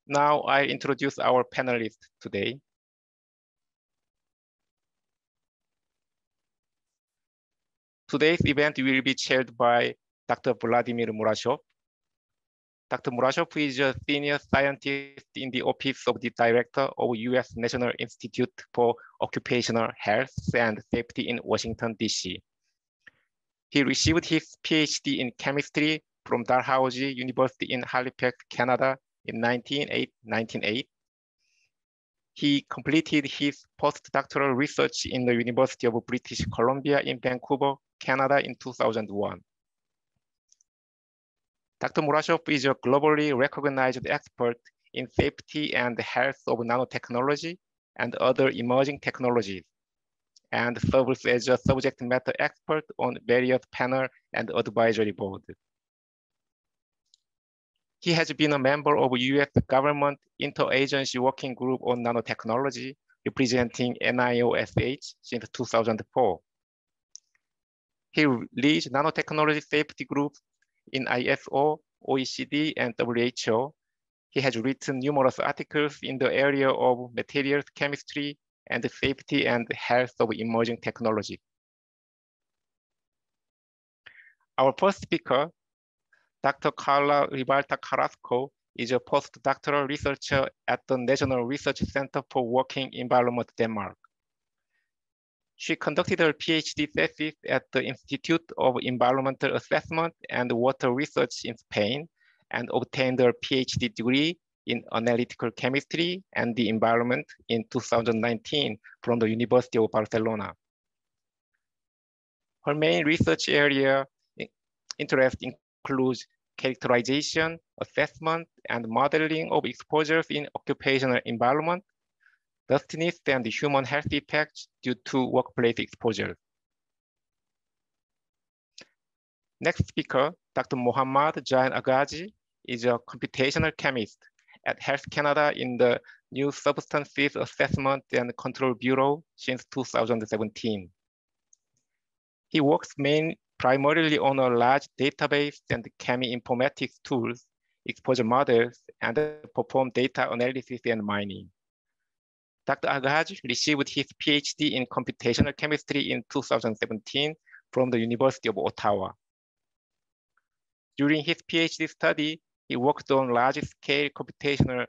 Now I introduce our panelists today. Today's event will be chaired by Dr. Vladimir Murashov. Dr. Murashov is a senior scientist in the office of the director of U.S. National Institute for Occupational Health and Safety in Washington, D.C. He received his PhD in chemistry from Dalhousie University in Halifax, Canada in 1908. He completed his postdoctoral research in the University of British Columbia in Vancouver, Canada in 2001. Dr. Murashov is a globally recognized expert in safety and health of nanotechnology and other emerging technologies, and serves as a subject matter expert on various panel and advisory boards. He has been a member of U.S. government interagency working group on nanotechnology, representing NIOSH since 2004. He leads nanotechnology safety groups in ISO, OECD, and WHO. He has written numerous articles in the area of materials chemistry and the safety and health of emerging technology. Our first speaker, Dr. Carla Ribalta Carrasco, is a postdoctoral researcher at the National Research Center for Working Environment, Denmark. She conducted her PhD thesis at the Institute of Environmental Assessment and Water Research in Spain and obtained her PhD degree in analytical chemistry and the environment in 2019 from the University of Barcelona. Her main research area interest includes characterization, assessment, and modeling of exposures in occupational environment, dustiness, and human health effects due to workplace exposure. Next speaker, Dr. Mohammad Jain Agassi, is a computational chemist at Health Canada in the New Substances Assessment and Control Bureau since 2017. He works primarily on a large database and cheminformatics tools, exposure models, and perform data analysis and mining. Dr. Agassi received his PhD in computational chemistry in 2017 from the University of Ottawa. During his PhD study, he worked on large-scale computational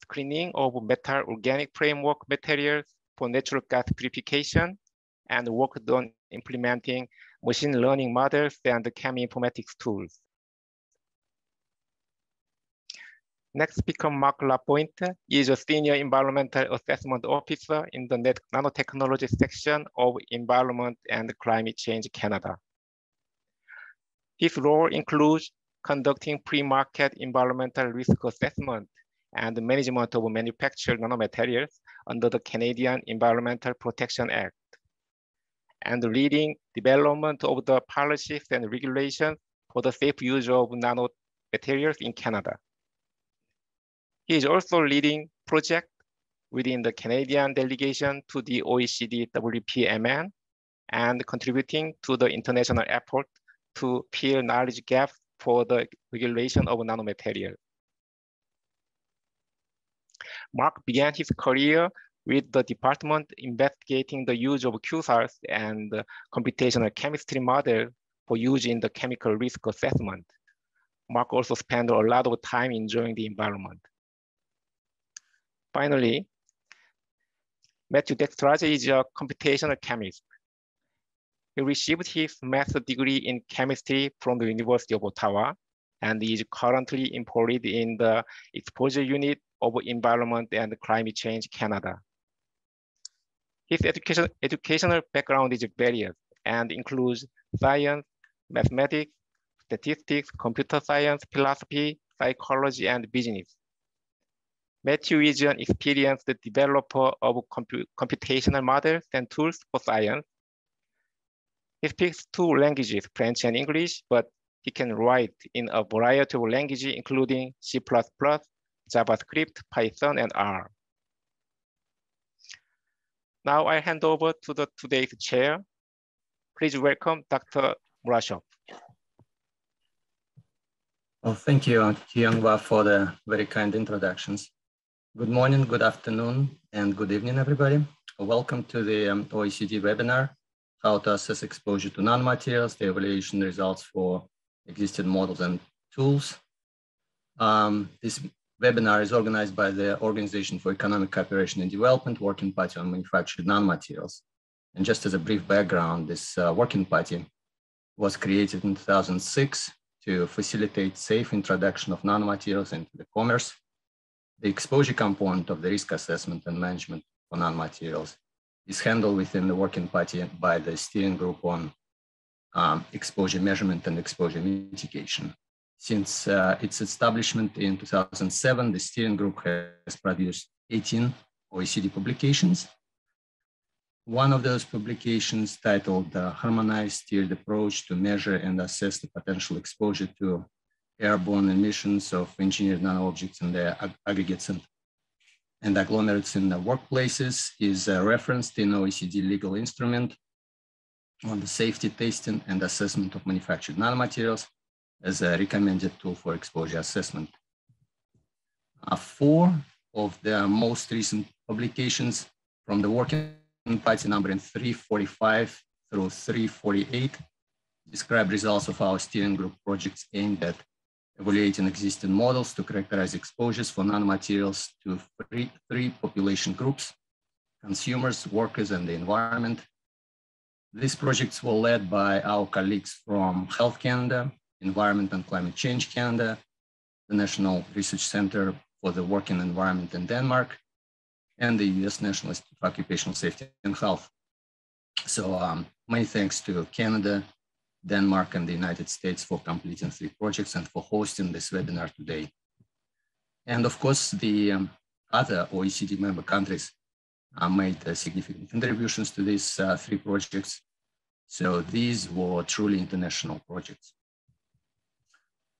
screening of metal organic framework materials for natural gas purification and worked on implementing machine learning models and cheminformatics tools. Next speaker, Marc Lapointe, is a senior environmental assessment officer in the nanotechnology section of Environment and Climate Change Canada. His role includes conducting pre-market environmental risk assessment and management of manufactured nanomaterials under the Canadian Environmental Protection Act, and leading development of the policies and regulations for the safe use of nanomaterials in Canada. He is also leading projects within the Canadian delegation to the OECD WPMN and contributing to the international effort to fill knowledge gaps for the regulation of nanomaterials. Mark began his career with the department investigating the use of QSARs and computational chemistry model for use in the chemical risk assessment. Mark also spent a lot of time enjoying the environment. Finally, Matthew Dextraze is a computational chemist. He received his master's degree in chemistry from the University of Ottawa and is currently employed in the exposure unit of Environment and Climate Change Canada. His educational background is various and includes science, mathematics, statistics, computer science, philosophy, psychology, and business. Matthew is an experienced developer of computational models and tools for science. He speaks 2 languages, French and English, but he can write in a variety of languages, including C++, JavaScript, Python, and R. Now I hand over to today's chair. Please welcome Dr. Murashov. Well, thank you, Kyungwa, for the very kind introductions. Good morning, good afternoon, and good evening, everybody. Welcome to the OECD webinar, How to Assess Exposure to Nanomaterials, the Evaluation Results for Existing Models and Tools. This webinar is organized by the Organization for Economic Cooperation and Development, Working Party on Manufactured Nanomaterials. And just as a brief background, this Working Party was created in 2006 to facilitate safe introduction of nanomaterials into the commerce. The exposure component of the risk assessment and management for nanomaterials is handled within the Working Party by the Steering Group on Exposure Measurement and Exposure Mitigation. Since its establishment in 2007, the Steering Group has produced 18 OECD publications. One of those publications, titled Harmonized Steered Approach to Measure and Assess the Potential Exposure to Airborne Emissions of Engineered Nano-Objects and their aggregates and agglomerates in the workplaces, is referenced in OECD legal instrument on the safety testing and assessment of manufactured nanomaterials as a recommended tool for exposure assessment. 4 of the most recent publications from the Working Party numbering 345 through 348 describe results of our steering group projects aimed at evaluating existing models to characterize exposures for nanomaterials to three population groups: consumers, workers, and the environment. These projects were led by our colleagues from Health Canada, Environment and Climate Change Canada, the National Research Center for the Working Environment in Denmark, and the US National Institute for Occupational Safety and Health. So many thanks to Canada, Denmark, and the United States for completing 3 projects and for hosting this webinar today. And of course, the other OECD member countries made significant contributions to these 3 projects. So these were truly international projects.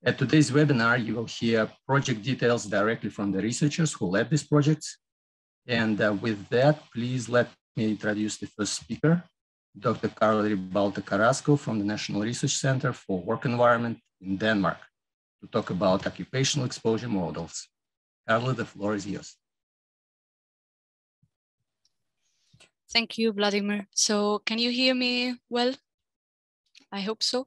At today's webinar, you will hear project details directly from the researchers who led these projects. And with that, please let me introduce the first speaker, Dr. Carla Ribalta Carrasco from the National Research Center for Work Environment in Denmark, to talk about occupational exposure models. Carla, the floor is yours. Thank you, Vladimir. So can you hear me well? I hope so.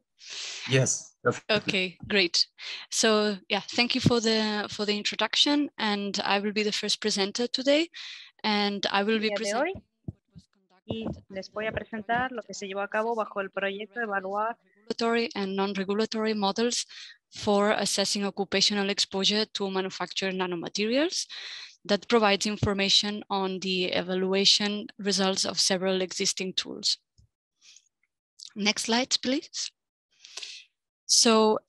Yes. Perfectly. Okay, great. So yeah, thank you for the introduction, and I will be the first presenter today, and I will be presenting. Y les voy a presentar lo que se llevó a cabo bajo el proyecto de evaluar regulatory and non-regulatory models for assessing occupational exposure to manufactured nanomaterials that provides information on the evaluation results of several existing tools. Next slide, please. So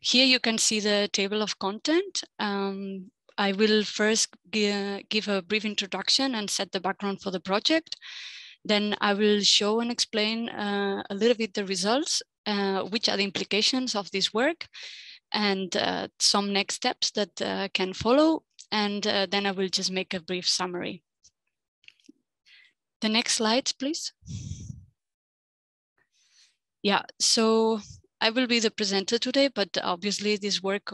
here you can see the table of content. I will first give a brief introduction and set the background for the project. Then I will show and explain a little bit the results, which are the implications of this work, and some next steps that can follow. And then I will just make a brief summary. The next slide, please. Yeah, so I will be the presenter today, but obviously this work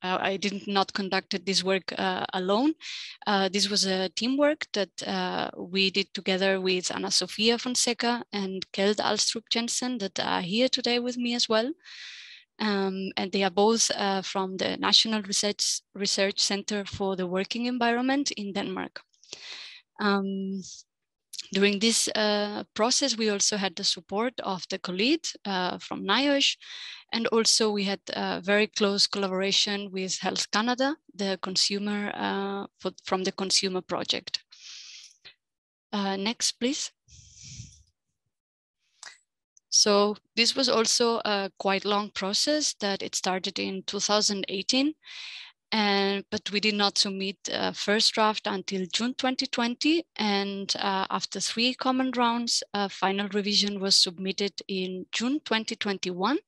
I did not conduct this work alone. This was a teamwork that we did together with Anna Sofia Fonseca and Kjeld Alstrup Jensen that are here today with me as well. And they are both from the National Research Center for the Working Environment in Denmark. During this process, we also had the support of the colleague from NIOSH, and also we had very close collaboration with Health Canada, the consumer from the consumer project. Next, please. So this was also a quite long process that it started in 2018. But we did not submit first draft until June 2020. And after 3 common rounds, a final revision was submitted in June 2021,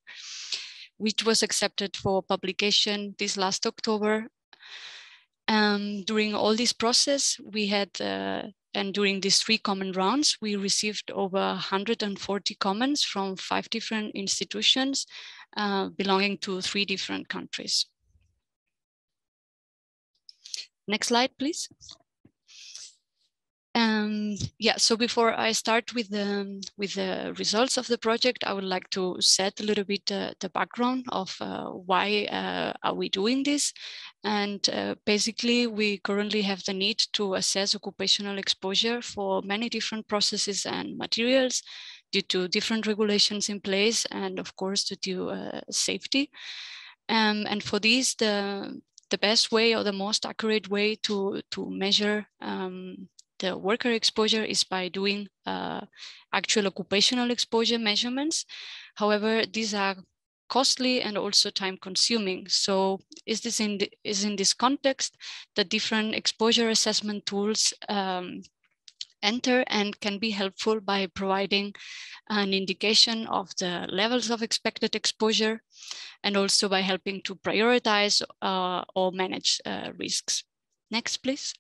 which was accepted for publication this last October. During all this process, we had And during these 3 comment rounds, we received over 140 comments from 5 different institutions belonging to 3 different countries. Next slide, please. Yeah, so before I start with the results of the project, I would like to set a little bit the background of why are we doing this. And basically, we currently have the need to assess occupational exposure for many different processes and materials due to different regulations in place, and of course, due to safety. And for these, the best way or the most accurate way to measure the worker exposure is by doing actual occupational exposure measurements. However, these are costly and also time consuming. So is in this context that different exposure assessment tools enter and can be helpful by providing an indication of the levels of expected exposure and also by helping to prioritize or manage risks. Next, please.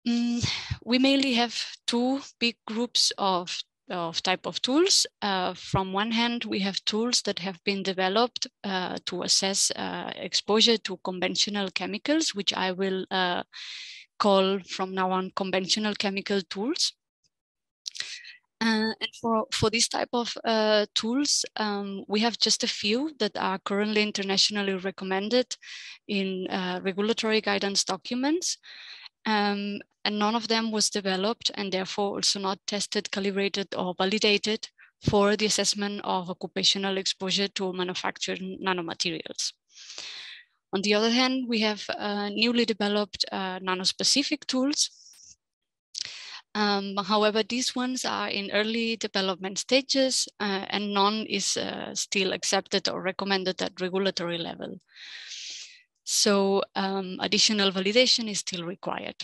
We mainly have 2 big groups of type of tools. From one hand, we have tools that have been developed to assess exposure to conventional chemicals, which I will call from now on conventional chemical tools. And for this type of tools, we have just a few that are currently internationally recommended in regulatory guidance documents. And none of them was developed and therefore also not tested, calibrated, or validated for the assessment of occupational exposure to manufactured nanomaterials. On the other hand, we have newly developed nanospecific tools. However, these ones are in early development stages and none is still accepted or recommended at regulatory level. So additional validation is still required.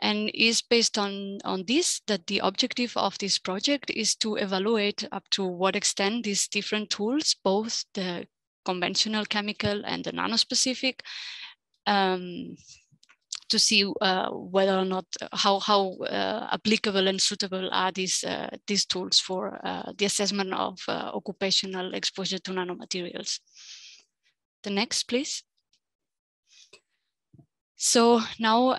And is based on this that the objective of this project is to evaluate up to what extent these different tools, both the conventional chemical and the nanospecific, to see whether or not how applicable and suitable are these tools for the assessment of occupational exposure to nanomaterials. The next, please. So now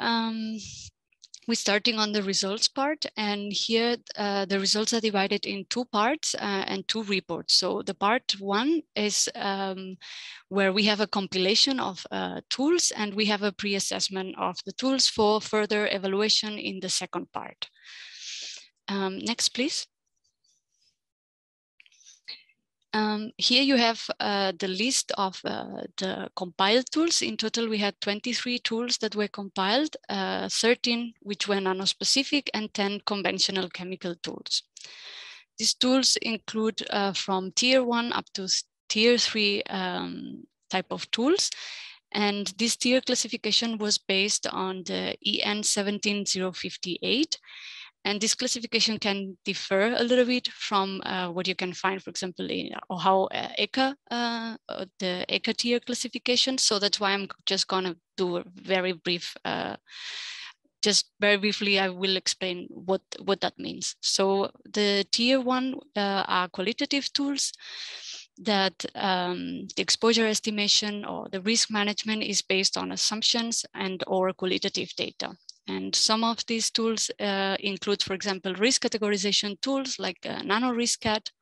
we're starting on the results part, and here the results are divided in 2 parts and 2 reports. So the part 1 is where we have a compilation of tools and we have a pre-assessment of the tools for further evaluation in the second part. Next, please. Here you have the list of the compiled tools. In total, we had 23 tools that were compiled, 13 which were nanospecific and 10 conventional chemical tools. These tools include from tier 1 up to tier 3 type of tools. And this tier classification was based on the EN 17058. And this classification can differ a little bit from what you can find, for example, in how ECA, the ECA tier classification. So that's why I'm just gonna do a very brief, just very briefly, I will explain what that means. So the tier 1 are qualitative tools that the exposure estimation or the risk management is based on assumptions and or qualitative data. And some of these tools include, for example, risk categorization tools like NanoRiskCat,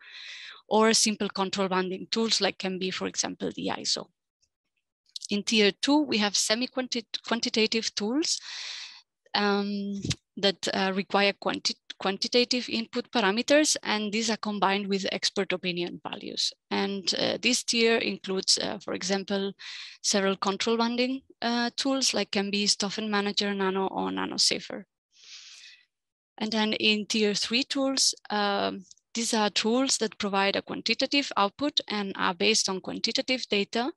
or simple control banding tools like can be, for example, the ISO. In tier 2, we have semi-quantitative tools that require quantitative input parameters, and these are combined with expert opinion values. And this tier includes, for example, several control banding tools like can be Stoffen Manager, Nano, or NanoSafer. And then in tier 3 tools, these are tools that provide a quantitative output and are based on quantitative data,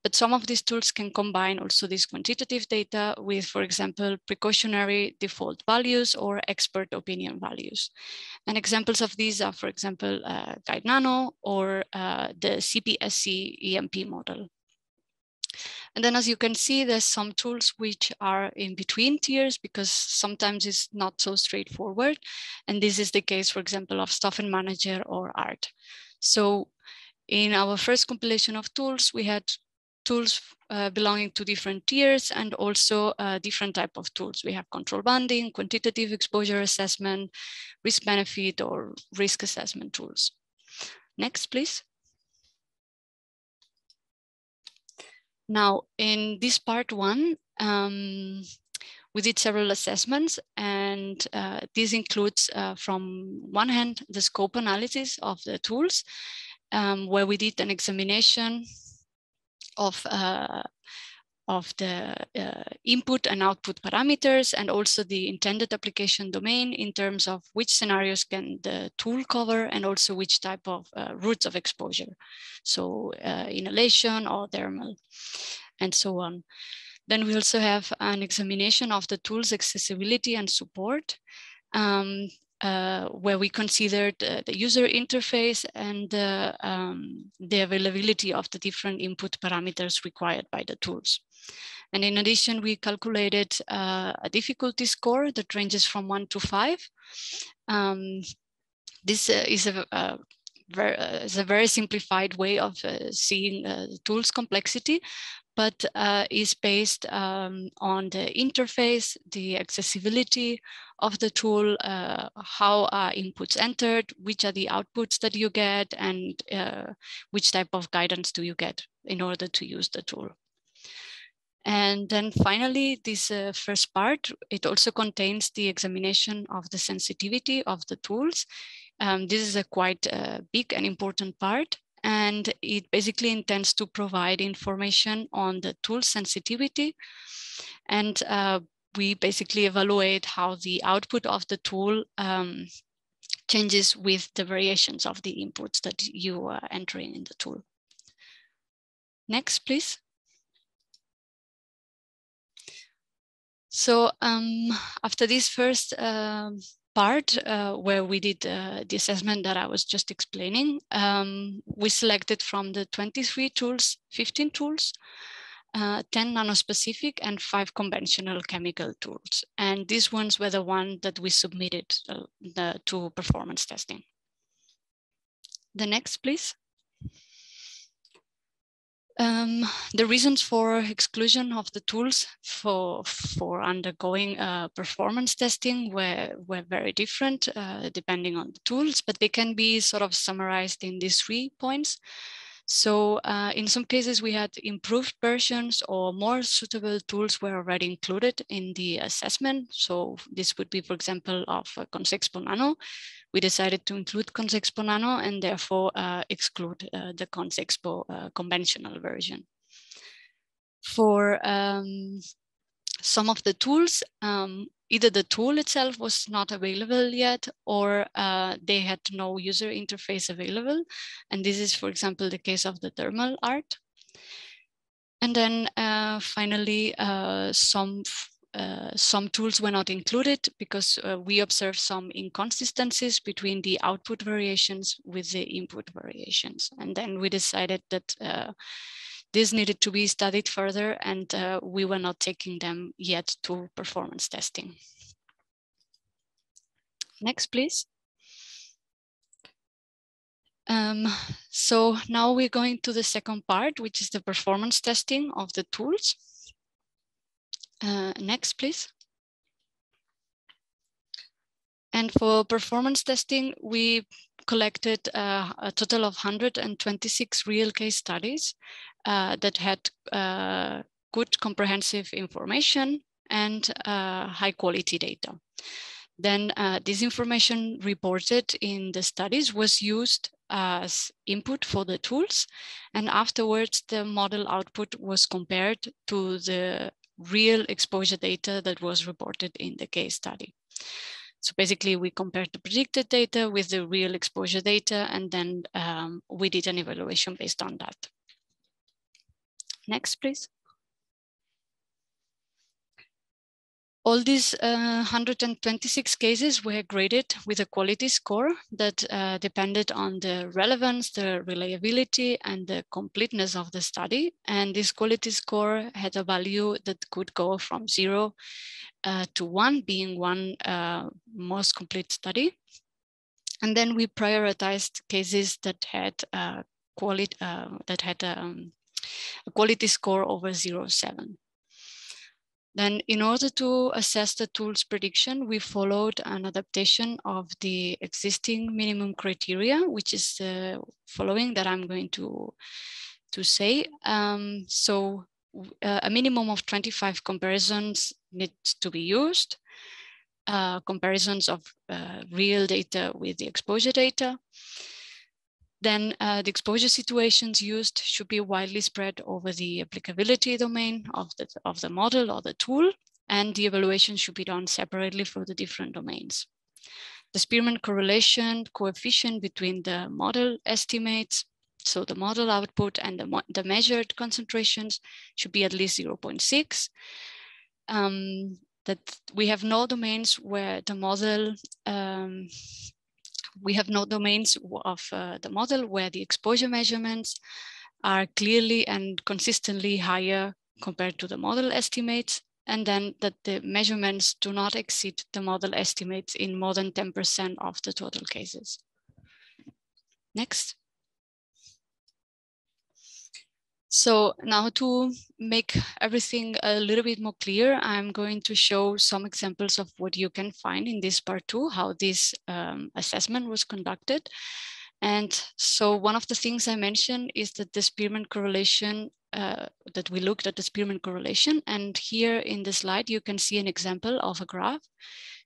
but some of these tools can combine also this quantitative data with, for example, precautionary default values or expert opinion values. And examples of these are, for example, Guide Nano or the CPSC EMP model. And then as you can see, there's some tools which are in between tiers because sometimes it's not so straightforward. And this is the case, for example, of Stoffen Manager or ART. So in our first compilation of tools, we had tools belonging to different tiers and also different type of tools. We have control banding, quantitative exposure assessment, risk benefit or risk assessment tools. Next, please. Now, in this part one, we did several assessments, and this includes, from one hand, the scope analysis of the tools, where we did an examination of the input and output parameters, and also the intended application domain in terms of which scenarios can the tool cover, and also which type of routes of exposure. So inhalation or thermal, and so on. Then we also have an examination of the tool's accessibility and support, where we considered the user interface and the availability of the different input parameters required by the tools. And in addition, we calculated a difficulty score that ranges from 1 to 5. This is a very simplified way of seeing the tool's complexity, but is based on the interface, the accessibility of the tool, how are inputs entered, which are the outputs that you get, and which type of guidance do you get in order to use the tool. And then finally, this first part, it also contains the examination of the sensitivity of the tools. This is a quite big and important part, and it basically intends to provide information on the tool sensitivity. And we basically evaluate how the output of the tool changes with the variations of the inputs that you are entering in the tool. Next, please. So after this first part where we did the assessment that I was just explaining, we selected from the 23 tools, 15 tools, 10 nanospecific and 5 conventional chemical tools. And these ones were the ones that we submitted to performance testing. The next, please. The reasons for exclusion of the tools for undergoing performance testing were very different depending on the tools, but they can be sort of summarized in these 3 points. So in some cases we had improved versions or more suitable tools were already included in the assessment. So this would be, for example, of Consexpo Nano. We decided to include Consexpo Nano and therefore exclude the Consexpo conventional version. For some of the tools, either the tool itself was not available yet or they had no user interface available. And this is, for example, the case of the thermal art. And then finally, some tools were not included because we observed some inconsistencies between the output variations with the input variations. And then we decided that this needed to be studied further, and we were not taking them yet to performance testing. Next, please. So now we're going to the second part, which is the performance testing of the tools. Next, please. And for performance testing, we collected a total of 126 real case studies that had good comprehensive information and high quality data. Then this information reported in the studies was used as input for the tools. And afterwards, the model output was compared to the real exposure data that was reported in the case study. So basically, we compared the predicted data with the real exposure data, and then we did an evaluation based on that. Next, please. All these 126 cases were graded with a quality score that depended on the relevance, the reliability, and the completeness of the study. And this quality score had a value that could go from 0 to 1, being one most complete study. And then we prioritized cases that had a quality score over 0.7. Then in order to assess the tool's prediction, we followed an adaptation of the existing minimum criteria, which is the following that I'm going to say. So a minimum of 25 comparisons needs to be used. Comparisons of real data with the exposure data. Then the exposure situations used should be widely spread over the applicability domain of the model or the tool, and the evaluation should be done separately for the different domains. The Spearman correlation coefficient between the model estimates, so the model output and the measured concentrations, should be at least 0.6. That we have no domains where the model the model where the exposure measurements are clearly and consistently higher compared to the model estimates, and then that the measurements do not exceed the model estimates in more than 10% of the total cases. Next. So now to make everything a little bit more clear, I'm going to show some examples of what you can find in this part 2, how this assessment was conducted. And so one of the things I mentioned is that the Spearman correlation, that we looked at the Spearman correlation. And here in the slide, you can see an example of a graph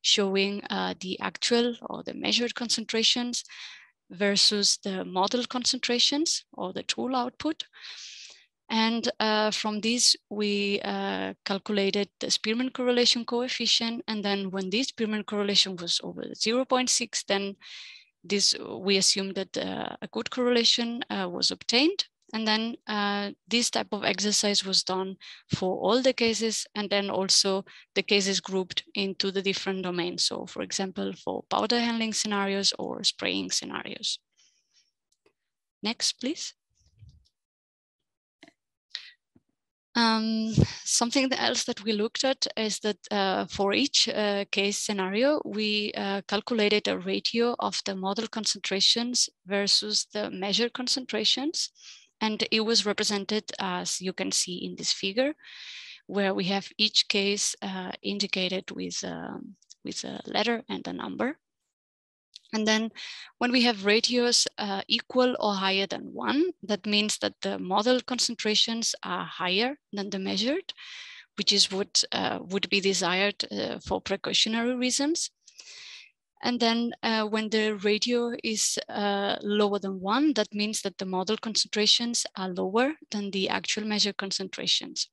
showing the actual or the measured concentrations versus the model concentrations or the tool output. And from this, we calculated the Spearman correlation coefficient. And then when this Spearman correlation was over 0.6, then we assumed that a good correlation was obtained. And then this type of exercise was done for all the cases, and then also the cases grouped into the different domains. So for example, for powder handling scenarios or spraying scenarios. Next, please. Something else that we looked at is that for each case scenario, we calculated a ratio of the model concentrations versus the measured concentrations. And it was represented as you can see in this figure, where we have each case indicated with a letter and a number. And then when we have ratios equal or higher than 1, that means that the model concentrations are higher than the measured, which is what would be desired for precautionary reasons. And then when the ratio is lower than 1, that means that the model concentrations are lower than the actual measured concentrations.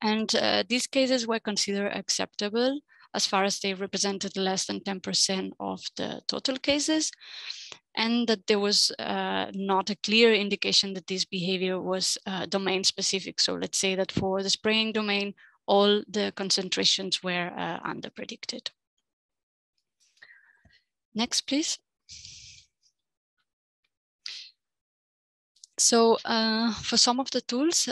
And these cases were considered acceptable as far as they represented less than 10% of the total cases, and that there was not a clear indication that this behavior was domain specific. So let's say that for the spraying domain, all the concentrations were under-predicted. Next, please. So for some of the tools,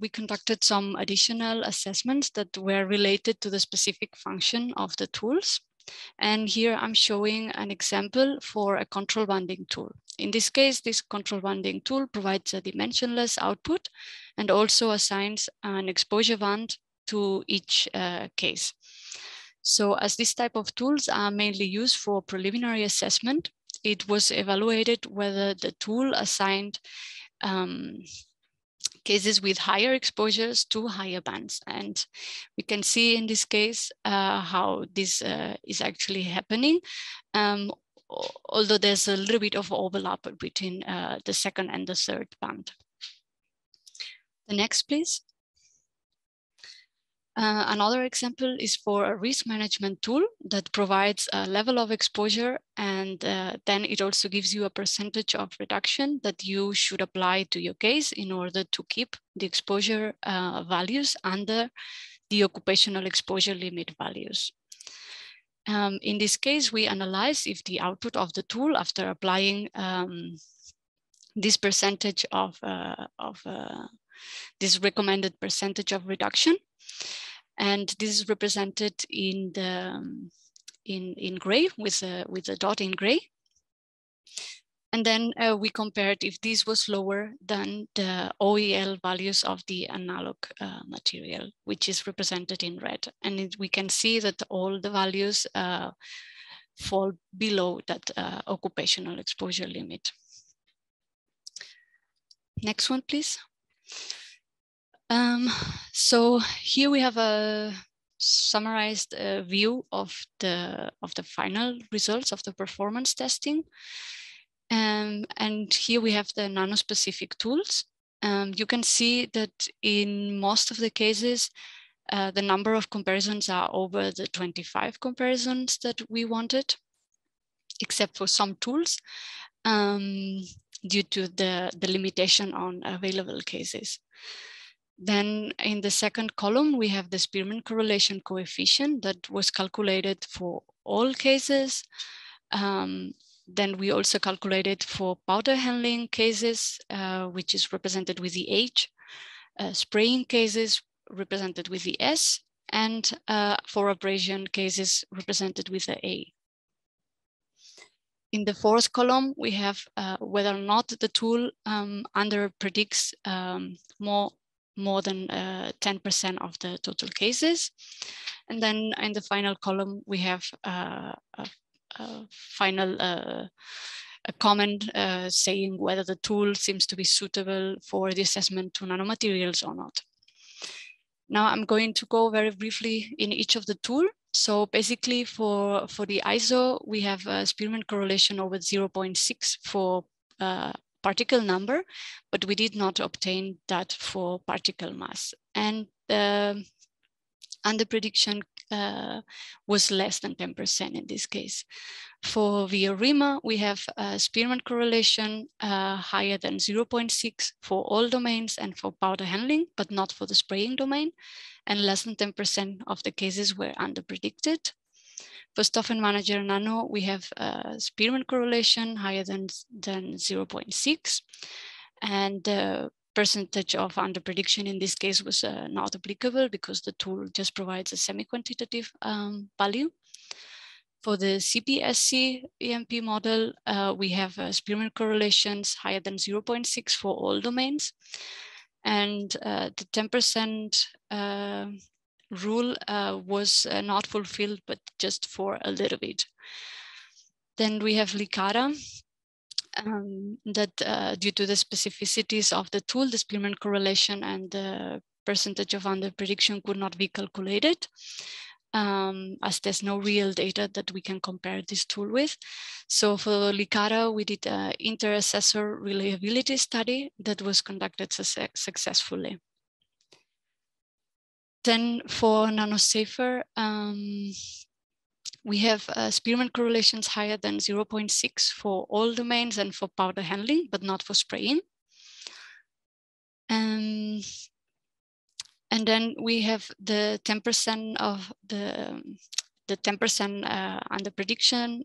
we conducted some additional assessments that were related to the specific function of the tools. And here I'm showing an example for a control banding tool. In this case, this control banding tool provides a dimensionless output and also assigns an exposure band to each case. So as this type of tools are mainly used for preliminary assessment, it was evaluated whether the tool assigned cases with higher exposures to higher bands. And we can see in this case how this is actually happening, although there's a little bit of overlap between the second and the third band. The next, please. Another example is for a risk management tool that provides a level of exposure, and then it also gives you a percentage of reduction that you should apply to your case in order to keep the exposure values under the occupational exposure limit values. In this case, we analyze if the output of the tool after applying this percentage of this recommended percentage of reduction, and this is represented in the in gray with a dot in gray. And then we compared if this was lower than the OEL values of the analog material, which is represented in red. And we can see that all the values fall below that occupational exposure limit. Next one, please. So here we have a summarized view of the final results of the performance testing. And here we have the nano-specific tools. You can see that in most of the cases, the number of comparisons are over the 25 comparisons that we wanted, except for some tools, due to the limitation on available cases. Then in the second column, we have the Spearman correlation coefficient that was calculated for all cases. Then we also calculated for powder handling cases, which is represented with the H, spraying cases represented with the S, and for abrasion cases represented with the A. In the fourth column, we have whether or not the tool underpredicts more than 10% of the total cases. And then in the final column, we have a comment saying whether the tool seems to be suitable for the assessment to nanomaterials or not. Now I'm going to go very briefly in each of the tool. So basically for the ISO, we have a Spearman correlation over 0.6 for particle number, but we did not obtain that for particle mass. And the prediction was less than 10% in this case. For VRIMA, we have a Spearman correlation higher than 0.6 for all domains and for powder handling, but not for the spraying domain, and less than 10% of the cases were underpredicted. For Stoffen Manager Nano, we have a Spearman correlation higher than 0.6, and the percentage of underprediction in this case was not applicable because the tool just provides a semi-quantitative value. For the CPSC EMP model, we have Spearman correlations higher than 0.6 for all domains, and the 10% rule was not fulfilled, but just for a little bit. Then we have Licara, that due to the specificities of the tool, the Spearman correlation and the percentage of underprediction could not be calculated, as there's no real data that we can compare this tool with. So for Licara, we did an inter-assessor reliability study that was conducted successfully. Then for NanoSafer, we have Spearman correlations higher than 0.6 for all domains and for powder handling, but not for spraying. And then we have the 10% of the 10% underprediction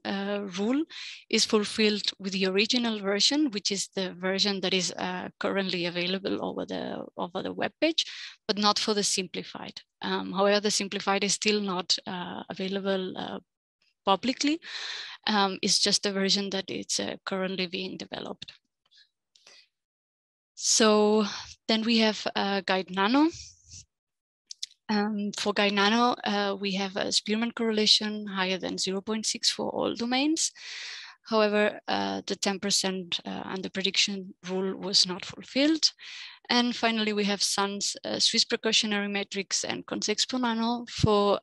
rule is fulfilled with the original version, which is the version that is currently available over the web page, but not for the simplified. However, the simplified is still not available publicly. It's just a version that it's currently being developed. So then we have Guide Nano. For Guide Nano, we have a Spearman correlation higher than 0.6 for all domains. However, the 10% underprediction rule was not fulfilled. And finally, we have SUN's Swiss precautionary matrix and Consexpo Nano, for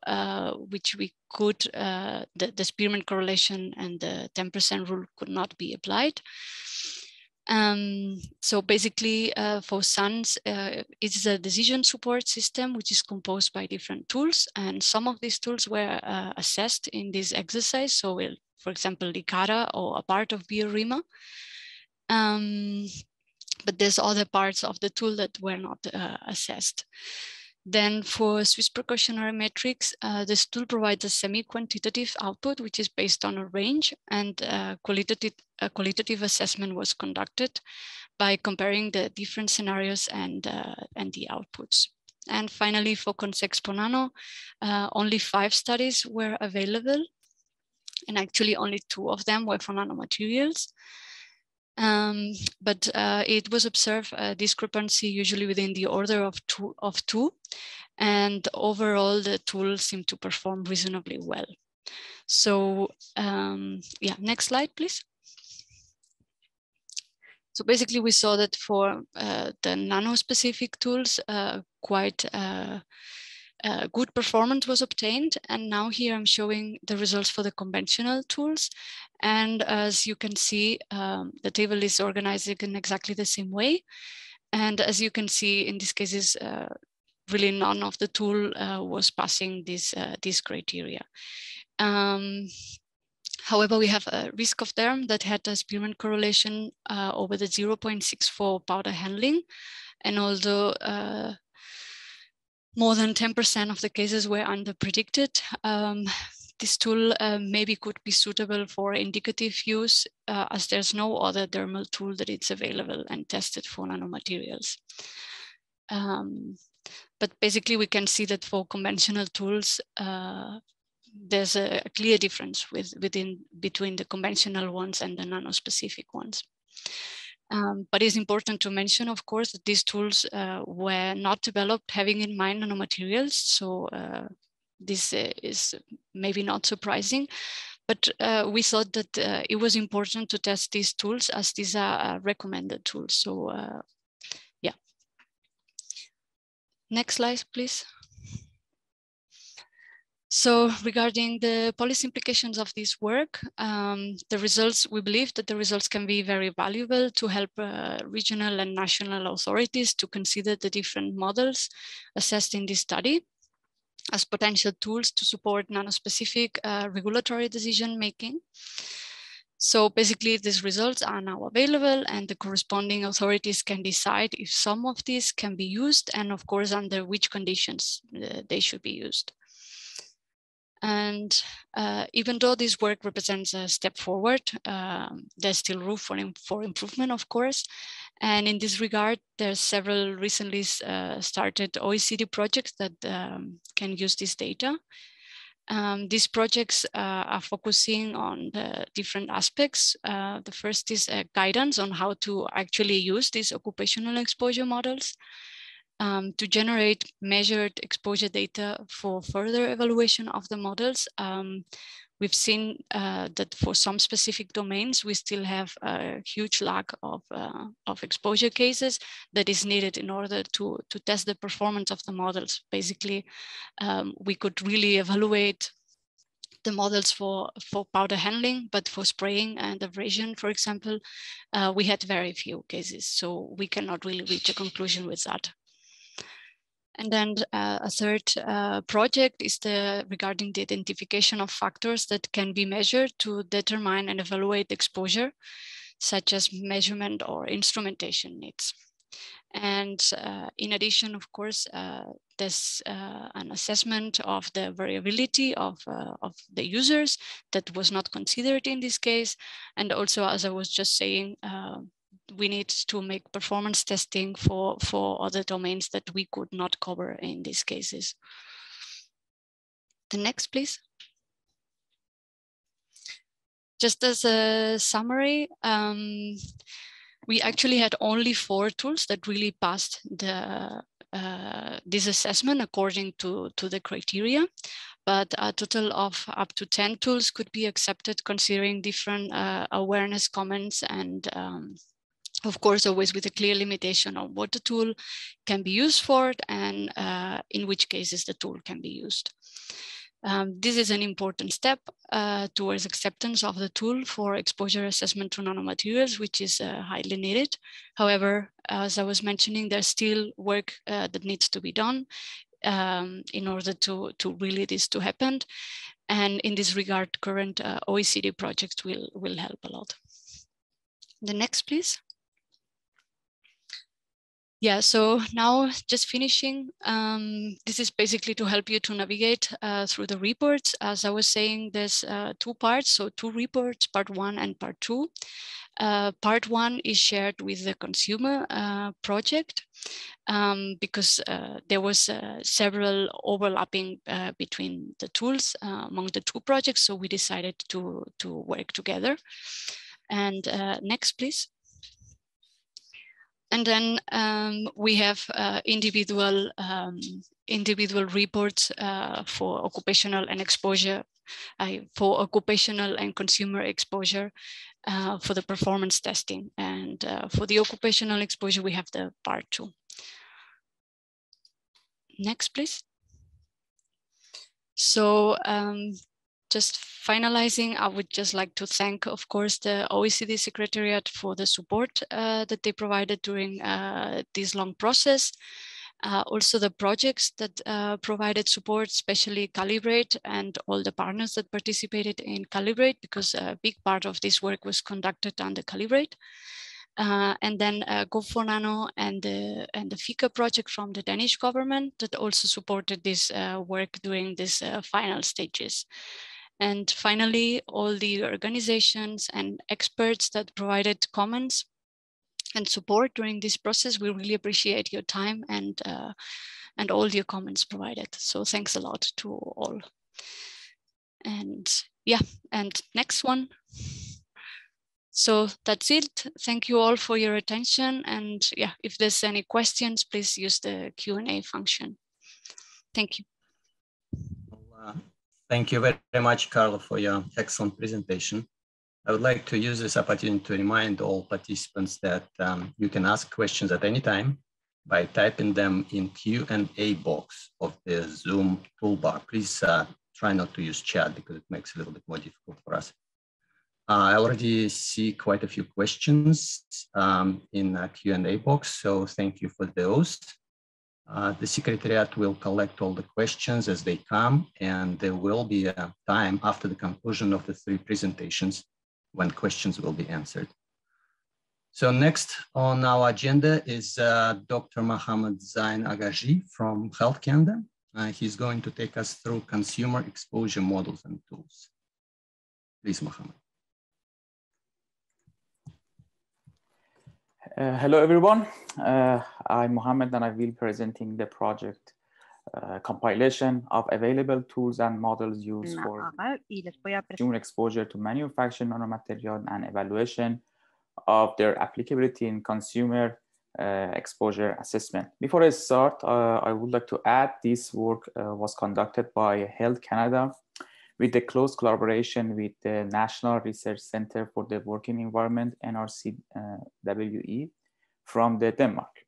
which we could, the Spearman correlation and the 10% rule could not be applied. So basically for SUNS, it's a decision support system which is composed by different tools, and some of these tools were assessed in this exercise. So for example, Licara or a part of VRIMA. But there's other parts of the tool that were not assessed. Then for Swiss precautionary metrics, this tool provides a semi-quantitative output, which is based on a range, and a qualitative assessment was conducted by comparing the different scenarios and the outputs. And finally, for Consexpo Nano, only 5 studies were available, and actually only 2 of them were for nanomaterials. But it was observed a discrepancy usually within the order of two, and overall the tool seemed to perform reasonably well. So yeah, next slide, please. So basically we saw that for the nano-specific tools, quite good performance was obtained. And now here I'm showing the results for the conventional tools. And as you can see, the table is organized in exactly the same way. And as you can see, in these cases, really none of the tool was passing this criteria. However, we have a risk of term that had a Spearman correlation over the 0.64 powder handling. And although more than 10% of the cases were under-predicted, this tool maybe could be suitable for indicative use as there's no other dermal tool that is available and tested for nanomaterials. But basically we can see that for conventional tools, there's a clear difference between the conventional ones and the nano-specific ones. But it's important to mention, of course, that these tools were not developed having in mind nanomaterials. So this is maybe not surprising, but we thought that it was important to test these tools as these are recommended tools. So yeah. Next slide, please. So regarding the policy implications of this work, the results, we believe that the results can be very valuable to help regional and national authorities to consider the different models assessed in this study as potential tools to support nano-specific regulatory decision-making. So basically these results are now available and the corresponding authorities can decide if some of these can be used and of course under which conditions they should be used. And even though this work represents a step forward, there's still room for improvement, of course. And in this regard, there's several recently started OECD projects that can use this data. These projects are focusing on the different aspects. The first is guidance on how to actually use these occupational exposure models. To generate measured exposure data for further evaluation of the models. We've seen that for some specific domains, we still have a huge lack of exposure cases that is needed in order to test the performance of the models. Basically, we could really evaluate the models for powder handling, but for spraying and abrasion, for example, we had very few cases. So we cannot really reach a conclusion with that. And then a third project is regarding the identification of factors that can be measured to determine and evaluate exposure, such as measurement or instrumentation needs. And in addition, of course, there's an assessment of the variability of the users that was not considered in this case. And also, as I was just saying, we need to make performance testing for other domains that we could not cover in these cases. The next, please. Just as a summary, we actually had only 4 tools that really passed this assessment according to the criteria, but a total of up to 10 tools could be accepted considering different awareness comments and of course, always with a clear limitation on what the tool can be used for and in which cases the tool can be used. This is an important step towards acceptance of the tool for exposure assessment to nanomaterials, which is highly needed. However, as I was mentioning, there's still work that needs to be done in order to really this to happen. And in this regard, current OECD projects will help a lot. The next, please. Yeah, so now just finishing, this is basically to help you to navigate through the reports. As I was saying, there's 2 parts, so 2 reports, part 1 and part 2. Part 1 is shared with the consumer project because there was several overlapping between the tools among the 2 projects, so we decided to work together. And next, please. And then we have individual reports for occupational and exposure, for occupational and consumer exposure for the performance testing. And for the occupational exposure, we have the part 2. Next, please. So just finalizing, I would just like to thank, of course, the OECD Secretariat for the support that they provided during this long process. Also the projects that provided support, especially Calibrate and all the partners that participated in Calibrate, because a big part of this work was conducted under Calibrate. And then Go4Nano and the FICA project from the Danish government that also supported this work during these final stages. And finally, all the organizations and experts that provided comments and support during this process, we really appreciate your time and all your comments provided. So thanks a lot to all. And yeah, and next one. So that's it. Thank you all for your attention. And yeah, if there's any questions, please use the Q&A function. Thank you. Thank you very much, Carla, for your excellent presentation. I would like to use this opportunity to remind all participants that you can ask questions at any time by typing them in Q&A box of the Zoom toolbar. Please try not to use chat because it makes it a little bit more difficult for us. I already see quite a few questions in the Q&A box, so thank you for those. The Secretariat will collect all the questions as they come, and there will be a time after the conclusion of the 3 presentations when questions will be answered. So next on our agenda is Dr. Mohammed Zain Agassi from Health Canada. He's going to take us through consumer exposure models and tools. Please, Mohammed. Hello, everyone. I'm Mohammed, and I will be presenting the project compilation of available tools and models used for consumer exposure to manufactured nanomaterial and evaluation of their applicability in consumer exposure assessment. Before I start, I would like to add this work was conducted by Health Canada with the close collaboration with the National Research Center for the Working Environment, NRCWE, from Denmark.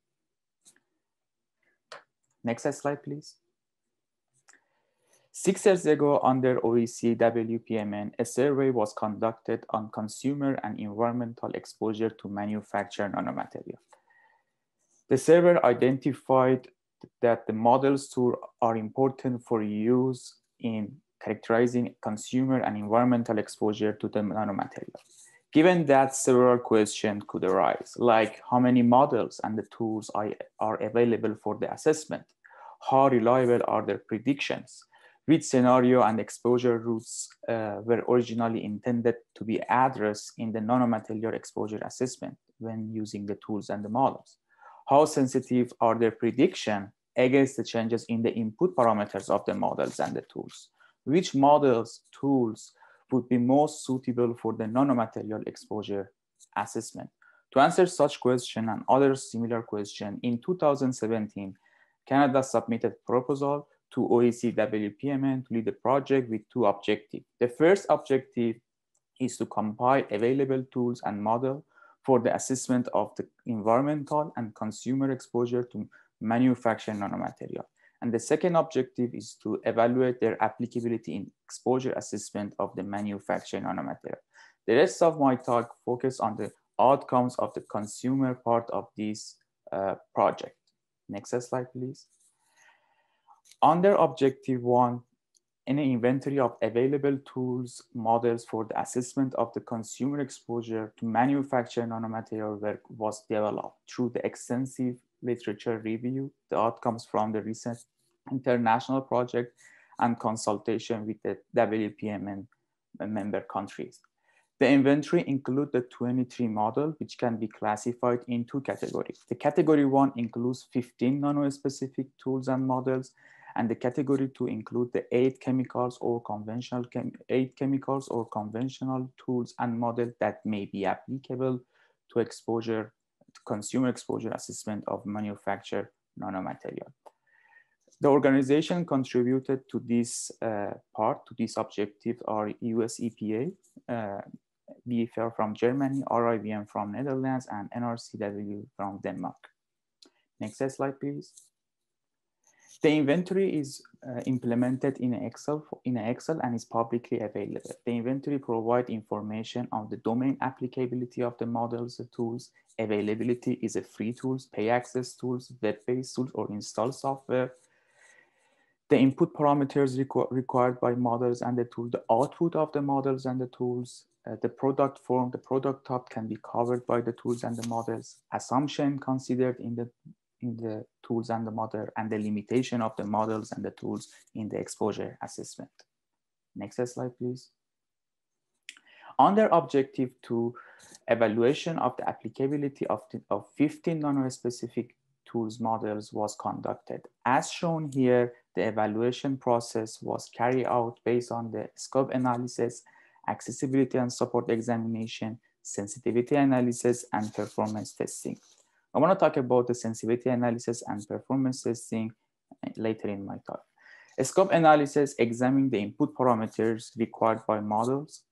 Next slide, please. 6 years ago, under OECD WPMN, a survey was conducted on consumer and environmental exposure to manufactured nanomaterial. The survey identified that the models tools are important for use in characterizing consumer and environmental exposure to the nanomaterial. Given that, several questions could arise, like how many models and the tools are available for the assessment? How reliable are their predictions? Which scenario and exposure routes were originally intended to be addressed in the nanomaterial exposure assessment when using the tools and the models? How sensitive are their prediction against the changes in the input parameters of the models and the tools? Which models, tools would be most suitable for the nanomaterial exposure assessment? To answer such question and other similar questions, in 2017, Canada submitted proposal to OECD WPMN to lead the project with 2 objectives. The first objective is to compile available tools and models for the assessment of the environmental and consumer exposure to manufactured nanomaterial. And the second objective is to evaluate their applicability in exposure assessment of the manufactured nanomaterial. The rest of my talk focus on the outcomes of the consumer part of this project. Next slide, please. Under objective 1, an inventory of available tools, models for the assessment of the consumer exposure to manufactured nanomaterial work was developed through the extensive literature review, the outcomes from the recent international project, and consultation with the WPMN member countries. The inventory includes the 23 models, which can be classified in 2 categories. The category 1 includes 15 nano-specific tools and models, and the category 2 includes the 8 chemicals or conventional tools and models that may be applicable to consumer exposure assessment of manufactured nanomaterial. The organization contributed to this to this objective are US EPA, BFR from Germany, RIVM from Netherlands, and NRCW from Denmark. Next slide, please. The inventory is implemented in Excel and is publicly available. The inventory provides information on the domain applicability of the models, the tools, availability is a free tools, pay access tools, web-based tools, or installed software. The input parameters required by models and the tool, the output of the models and the tools, the product form, the product type can be covered by the tools and the models, assumption considered in the tools and the model, and the limitation of the models and the tools in the exposure assessment. Next slide, please. Under objective 2, evaluation of the applicability of 15 nano-specific tools models was conducted. As shown here, the evaluation process was carried out based on the scope analysis, accessibility and support examination, sensitivity analysis, and performance testing. I want to talk about the sensitivity analysis and performance testing later in my talk. A scope analysis examines the input parameters required by models,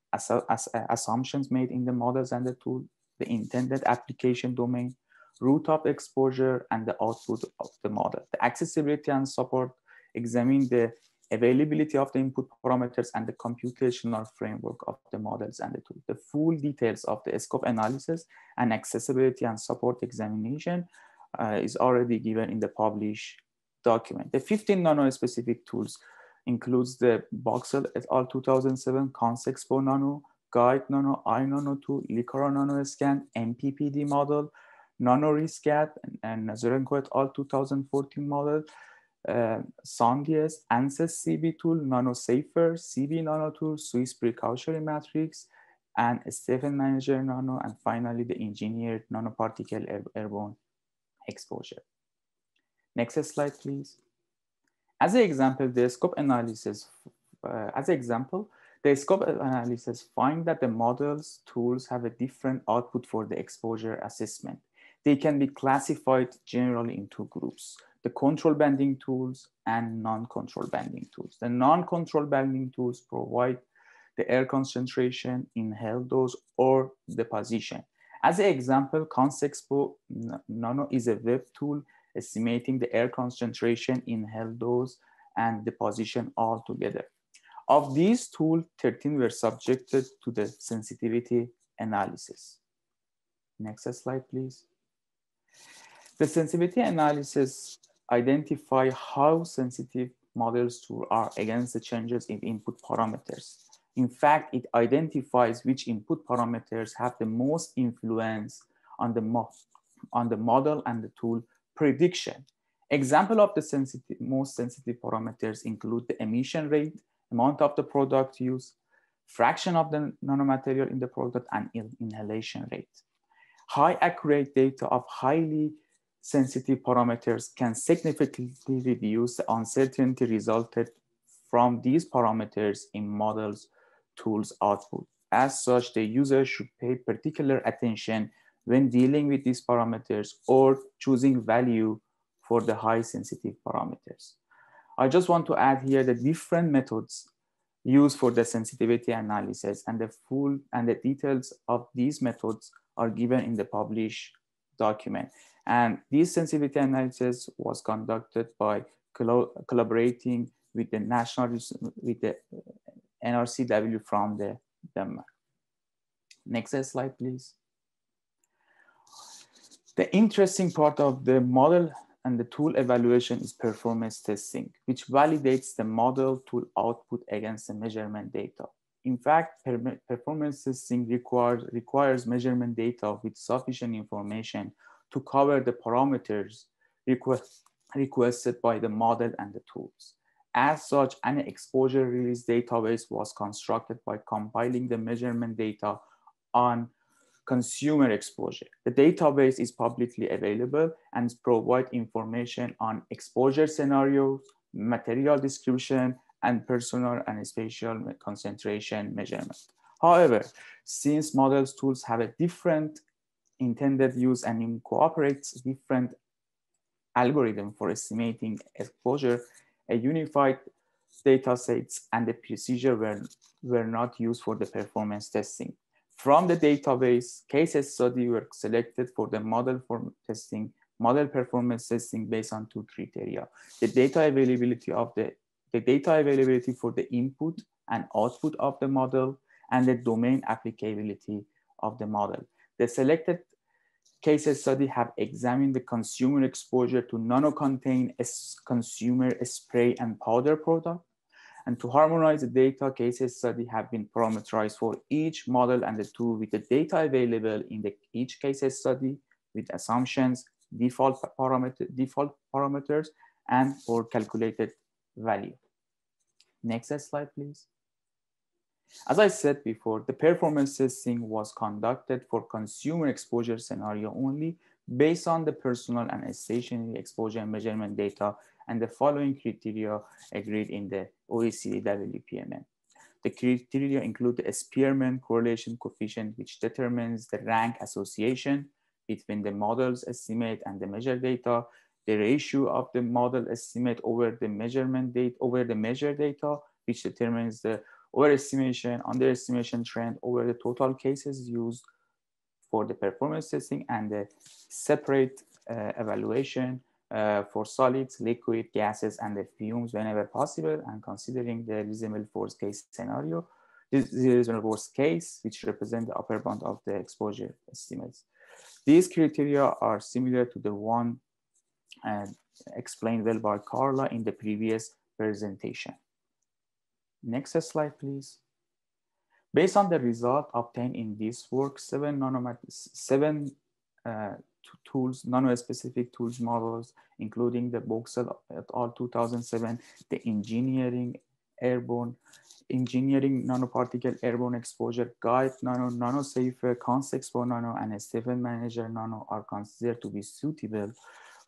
assumptions made in the models and the tool, the intended application domain, route of exposure, and the output of the model. The accessibility and support examine the availability of the input parameters and the computational framework of the models and the tool. The full details of the scope analysis and accessibility and support examination is already given in the published document. The 15 nano-specific tools includes the Boxel et al. 2007, Consexpo Nano, Guide Nano, iNano2, Licora Nanoscan, MPPD model, NanoRiscat, and Nazarenko et al. 2014 model, Sondies, ANSYS CB tool, NanoSafer, CB Nano tool, Swiss Precautionary Matrix, and Stephen Manager Nano, and finally the engineered nanoparticle airborne exposure. Next slide, please. As an example, the scope analysis find that the models tools have a different output for the exposure assessment. They can be classified generally in 2 groups: the control banding tools and non-control banding tools. The non-control banding tools provide the air concentration, inhaled dose, or deposition. As an example, Consexpo Nano is a web tool estimating the air concentration, inhaled dose, and deposition all together. Of these tools, 13 were subjected to the sensitivity analysis. Next slide, please. The sensitivity analysis identify how sensitive models tools are against the changes in input parameters. In fact, it identifies which input parameters have the most influence on the model and the tool prediction. Example of the most sensitive parameters include the emission rate, amount of the product used, fraction of the nanomaterial in the product, and inhalation rate. High accurate data of highly sensitive parameters can significantly reduce the uncertainty resulted from these parameters in models tools output. As such, the user should pay particular attention when dealing with these parameters or choosing value for the high sensitive parameters. I just want to add here the different methods used for the sensitivity analysis, and the details of these methods are given in the published document. And this sensitivity analysis was conducted by collaborating with the NRCW from Denmark. Next slide, please. The interesting part of the model and the tool evaluation is performance testing, which validates the model tool output against the measurement data. In fact, performance testing requires measurement data with sufficient information to cover the parameters requested by the model and the tools. As such, an exposure release database was constructed by compiling the measurement data on consumer exposure. The database is publicly available and provides information on exposure scenarios, material description, and personal and spatial concentration measurement. However, since models tools have a different intended use and incorporates different algorithm for estimating exposure, a unified data sets and the procedure were not used for the performance testing. From the database, case studies were selected for the model performance testing based on two criteria: the data availability for the input and output of the model, and the domain applicability of the model. The selected case study have examined the consumer exposure to nano-contained consumer spray and powder product. And to harmonize the data, case study have been parameterized for each model and the tool with the data available in each case study with assumptions, default parameters, and for calculated value. Next slide, please. As I said before, the performance testing was conducted for consumer exposure scenario only based on the personal and stationary exposure measurement data and the following criteria agreed in the OECD WPMN. The criteria include the Spearman correlation coefficient, which determines the rank association between the model's estimate and the measured data, the ratio of the model estimate over the measurement data over the measured data, which determines the overestimation, underestimation trend over the total cases used for the performance testing, and the separate evaluation for solids, liquid, gases, and the fumes whenever possible, and considering the reasonable worst case scenario. This is the reasonable worst case, which represents the upper bound of the exposure estimates. These criteria are similar to the one explained well by Carla in the previous presentation. Next slide, please. Based on the result obtained in this work, seven nano-specific tools models, including the Boxel et al. 2007, the engineering nanoparticle airborne exposure guide nano, nanosafer, Consexpo nano, and Stephen Manager nano are considered to be suitable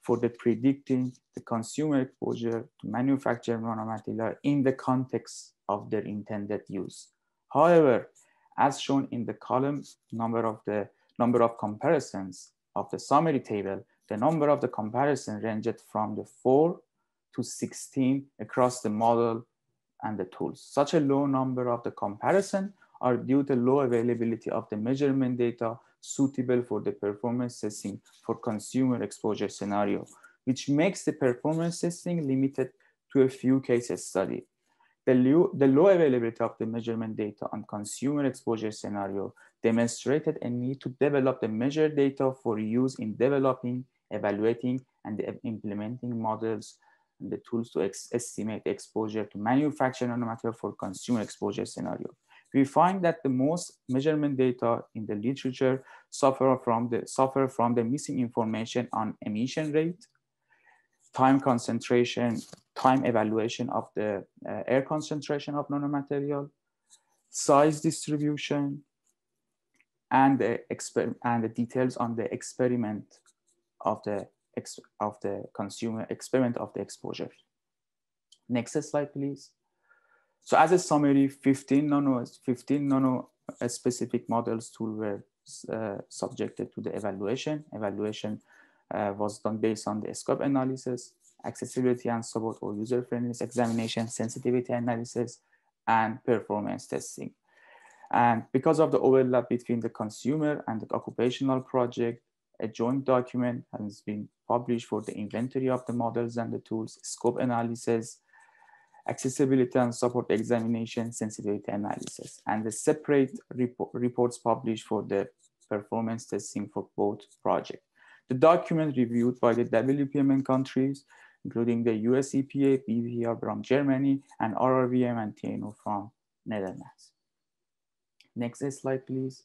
for the predicting the consumer exposure to manufacture nanomaterial in the context of their intended use. However, as shown in the column number of comparisons of the summary table, the number of the comparison ranged from the 4 to 16 across the model and the tools. Such a low number of the comparison are due to low availability of the measurement data suitable for the performance testing for consumer exposure scenario, which makes the performance testing limited to a few case studies. The low availability of the measurement data on consumer exposure scenario demonstrated a need to develop the measured data for use in developing, evaluating, and implementing models and the tools to estimate exposure to manufacture nanomaterial for consumer exposure scenario. We find that the most measurement data in the literature suffer from the missing information on emission rate, time concentration, time evaluation of the air concentration of nanomaterial, size distribution, and the details on the experiment of the consumer experiment of the exposure. Next slide, please. So as a summary, 15 nano specific models tool were subjected to the evaluation. Evaluation was done based on the scope analysis, accessibility and support or user friendliness examination, sensitivity analysis, and performance testing. And because of the overlap between the consumer and the occupational project, a joint document has been published for the inventory of the models and the tools, scope analysis, accessibility and support examination, sensitivity analysis, and the separate reports published for the performance testing for both projects. The document reviewed by the WPMN countries, including the US EPA, BPR from Germany, and RRVM and TNO from Netherlands. Next slide, please.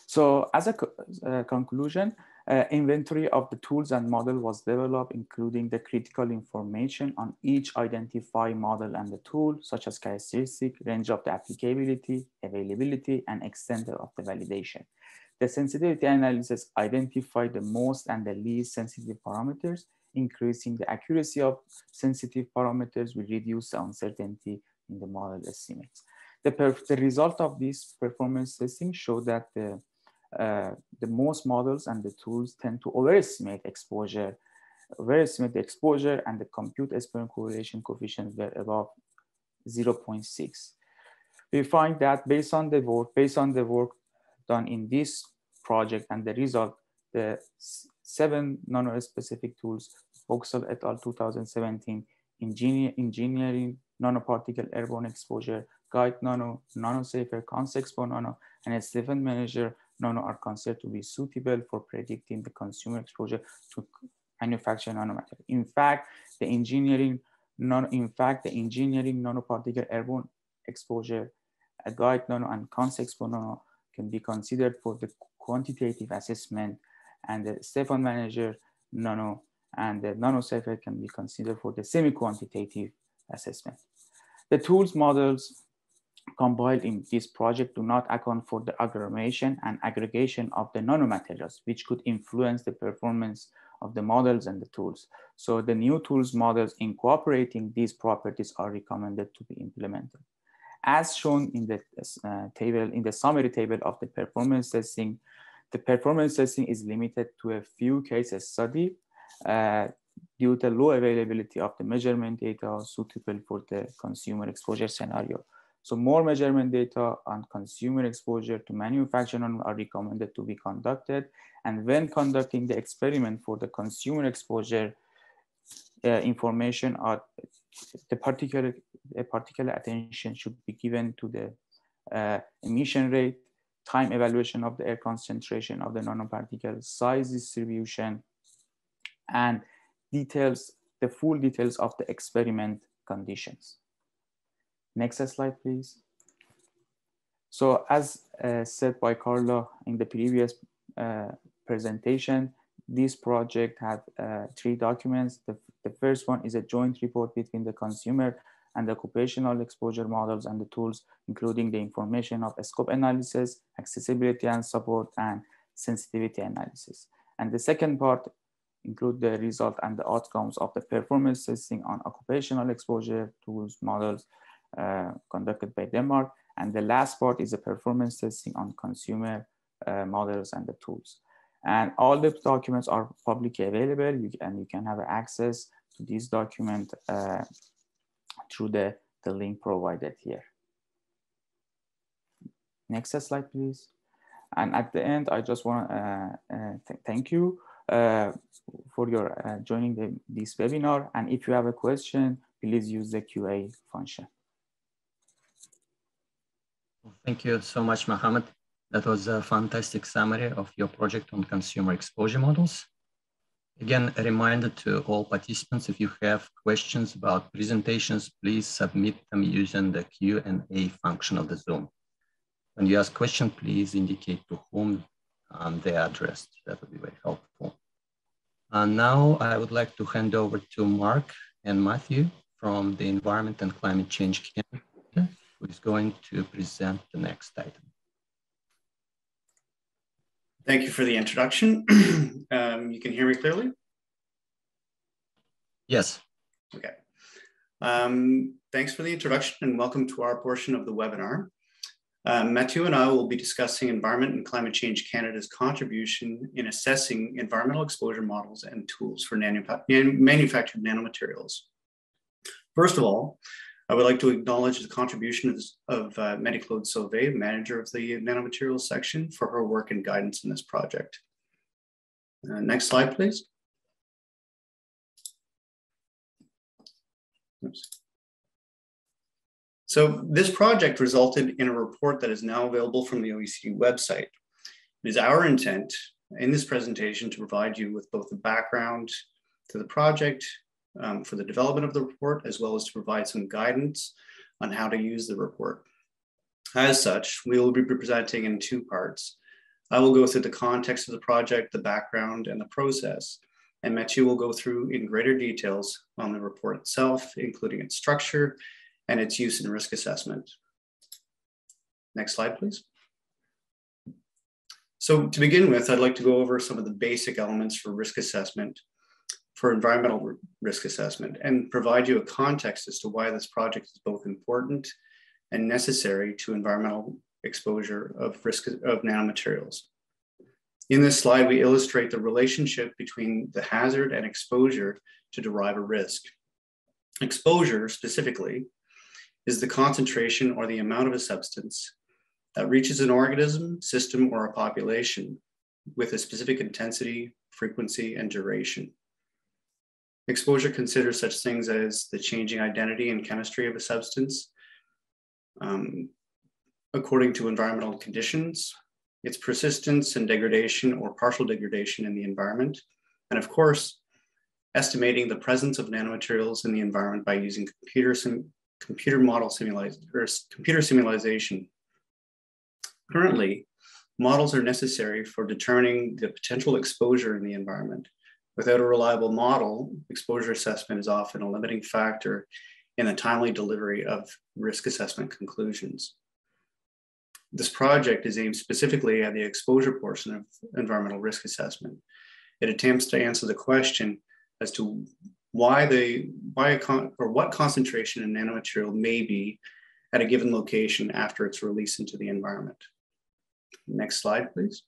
So as a conclusion, Inventory of the tools and model was developed, including the critical information on each identified model and the tool, such as characteristic, range of the applicability, availability, and extent of the validation. The sensitivity analysis identified the most and the least sensitive parameters. Increasing the accuracy of sensitive parameters will reduce the uncertainty in the model estimates. The result of this performance testing showed that the most models and the tools tend to overestimate the exposure, and the compute exponent correlation coefficients were above 0.6. We find that based on the work done in this project and the result, the 7 nano-specific tools, Voxel et al. 2017, engineering, nanoparticle airborne exposure, guide nano, nanosafer, Consexpo nano, and a Stephen manager nano are considered to be suitable for predicting the consumer exposure to manufactured nanomaterial. In fact, the engineering nanoparticle airborne exposure, a guide nano, and Consexpo nano can be considered for the quantitative assessment, and the Stephen manager nano and the nanosafer can be considered for the semi-quantitative assessment. The tools models compiled in this project do not account for the aggregation and aggregation of the nanomaterials, which could influence the performance of the models and the tools. So the new tools models incorporating these properties are recommended to be implemented. As shown in the table, in the summary table of the performance testing, the performance testing is limited to a few case studies due to low availability of the measurement data suitable for the consumer exposure scenario. So more measurement data on consumer exposure to manufacturing are recommended to be conducted. And when conducting the experiment for the consumer exposure information, a particular attention should be given to the emission rate, time evaluation of the air concentration of the nanoparticle, size distribution, and details, the full details of the experiment conditions. Next slide, please. So as said by Carla in the previous presentation, this project had 3 documents. The first one is a joint report between the consumer and the occupational exposure models and the tools, including the information of scope analysis, accessibility and support, and sensitivity analysis. And the second part include the result and the outcomes of the performance testing on occupational exposure tools models conducted by Denmark. And the last part is the performance testing on consumer models and the tools. And all the documents are publicly available, and you can have access to this document through the link provided here. Next slide, please. And at the end, I just want to thank you for your joining this webinar. And if you have a question, please use the QA function. Thank you so much, Mohammed. That was a fantastic summary of your project on consumer exposure models. Again, a reminder to all participants, if you have questions about presentations, please submit them using the Q&A function of the Zoom. When you ask a question, please indicate to whom they are addressed. That would be very helpful. And now I would like to hand over to Mark and Matthew from the Environment and Climate Change Canada, who is going to present the next item. Thank you for the introduction. You can hear me clearly? Yes. Okay. Thanks for the introduction and welcome to our portion of the webinar. Matthew and I will be discussing Environment and Climate Change Canada's contribution in assessing environmental exposure models and tools for manufactured nanomaterials. First of all, I would like to acknowledge the contribution of Marie-Claude Sauvé, manager of the nanomaterials section, for her work and guidance in this project. Next slide, please. Oops. So this project resulted in a report that is now available from the OECD website. It is our intent in this presentation to provide you with both the background to the project for the development of the report, as well as to provide some guidance on how to use the report. As such, we will be presenting in 2 parts. I will go through the context of the project, the background, and the process, and Mathieu will go through in greater details on the report itself, including its structure and its use in risk assessment. Next slide, please. So to begin with, I'd like to go over some of the basic elements for risk assessment, for environmental risk assessment, and provide you a context as to why this project is both important and necessary to environmental exposure of risk of nanomaterials. In this slide, we illustrate the relationship between the hazard and exposure to derive a risk. Exposure, specifically, is the concentration or the amount of a substance that reaches an organism, system, or a population with a specific intensity, frequency, and duration. Exposure considers such things as the changing identity and chemistry of a substance according to environmental conditions, its persistence and degradation or partial degradation in the environment, and of course, estimating the presence of nanomaterials in the environment by using computer simulation. Currently, models are necessary for determining the potential exposure in the environment. Without a reliable model, exposure assessment is often a limiting factor in the timely delivery of risk assessment conclusions. This project is aimed specifically at the exposure portion of environmental risk assessment. It attempts to answer the question as to what concentration of nanomaterial may be at a given location after its release into the environment. Next slide, please.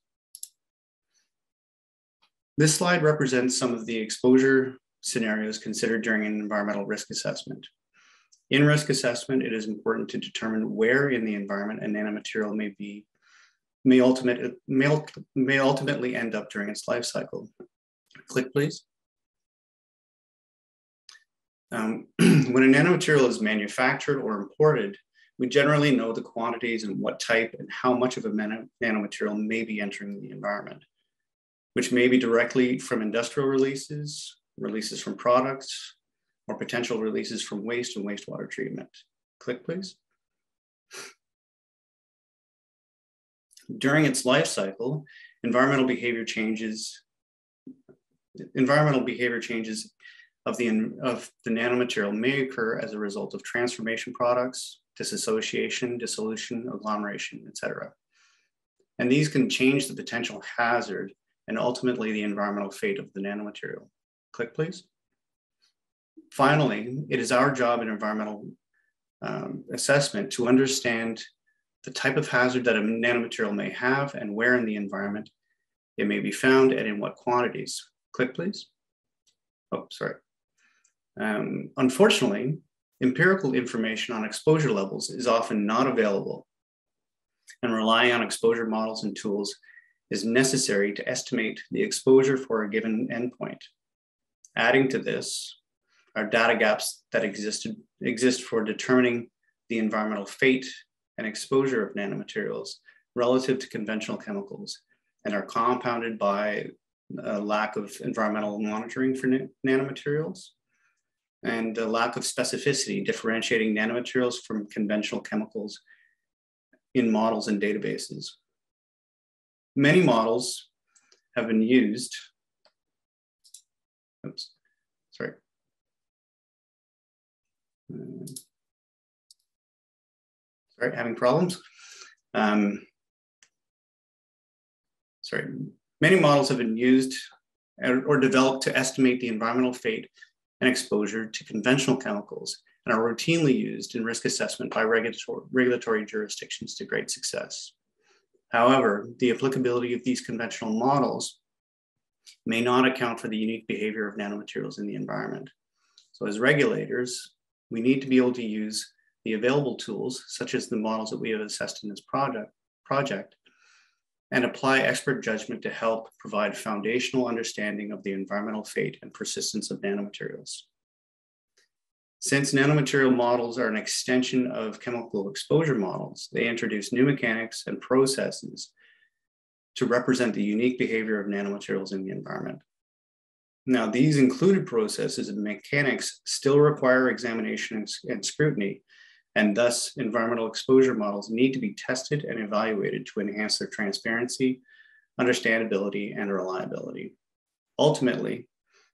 This slide represents some of the exposure scenarios considered during an environmental risk assessment. In risk assessment, it is important to determine where in the environment a nanomaterial may ultimately end up during its life cycle. Click, please. When a nanomaterial is manufactured or imported, we generally know the quantities and what type and how much of a nanomaterial may be entering the environment, which may be directly from industrial releases, releases from products, or potential releases from waste and wastewater treatment. Click, please. During its life cycle, environmental behavior changes of the nanomaterial may occur as a result of transformation products, dissociation, dissolution, agglomeration, etc. And these can change the potential hazard and ultimately the environmental fate of the nanomaterial. Click, please. Finally, it is our job in environmental assessment to understand the type of hazard that a nanomaterial may have and where in the environment it may be found and in what quantities. Click, please. Oh, sorry. Unfortunately, empirical information on exposure levels is often not available, and relying on exposure models and tools is necessary to estimate the exposure for a given endpoint. Adding to this are data gaps that exist for determining the environmental fate and exposure of nanomaterials relative to conventional chemicals, and are compounded by a lack of environmental monitoring for nanomaterials and a lack of specificity differentiating nanomaterials from conventional chemicals in models and databases. Many models have been used. Oops, sorry. Sorry, having problems. Sorry, many models have been used or developed to estimate the environmental fate and exposure to conventional chemicals and are routinely used in risk assessment by regulatory jurisdictions to great success. However, the applicability of these conventional models may not account for the unique behavior of nanomaterials in the environment. So as regulators, we need to be able to use the available tools, such as the models that we have assessed in this project, and apply expert judgment to help provide foundational understanding of the environmental fate and persistence of nanomaterials. Since nanomaterial models are an extension of chemical exposure models, they introduce new mechanics and processes to represent the unique behavior of nanomaterials in the environment. Now, these included processes and mechanics still require examination and scrutiny, and thus environmental exposure models need to be tested and evaluated to enhance their transparency, understandability, and reliability. Ultimately,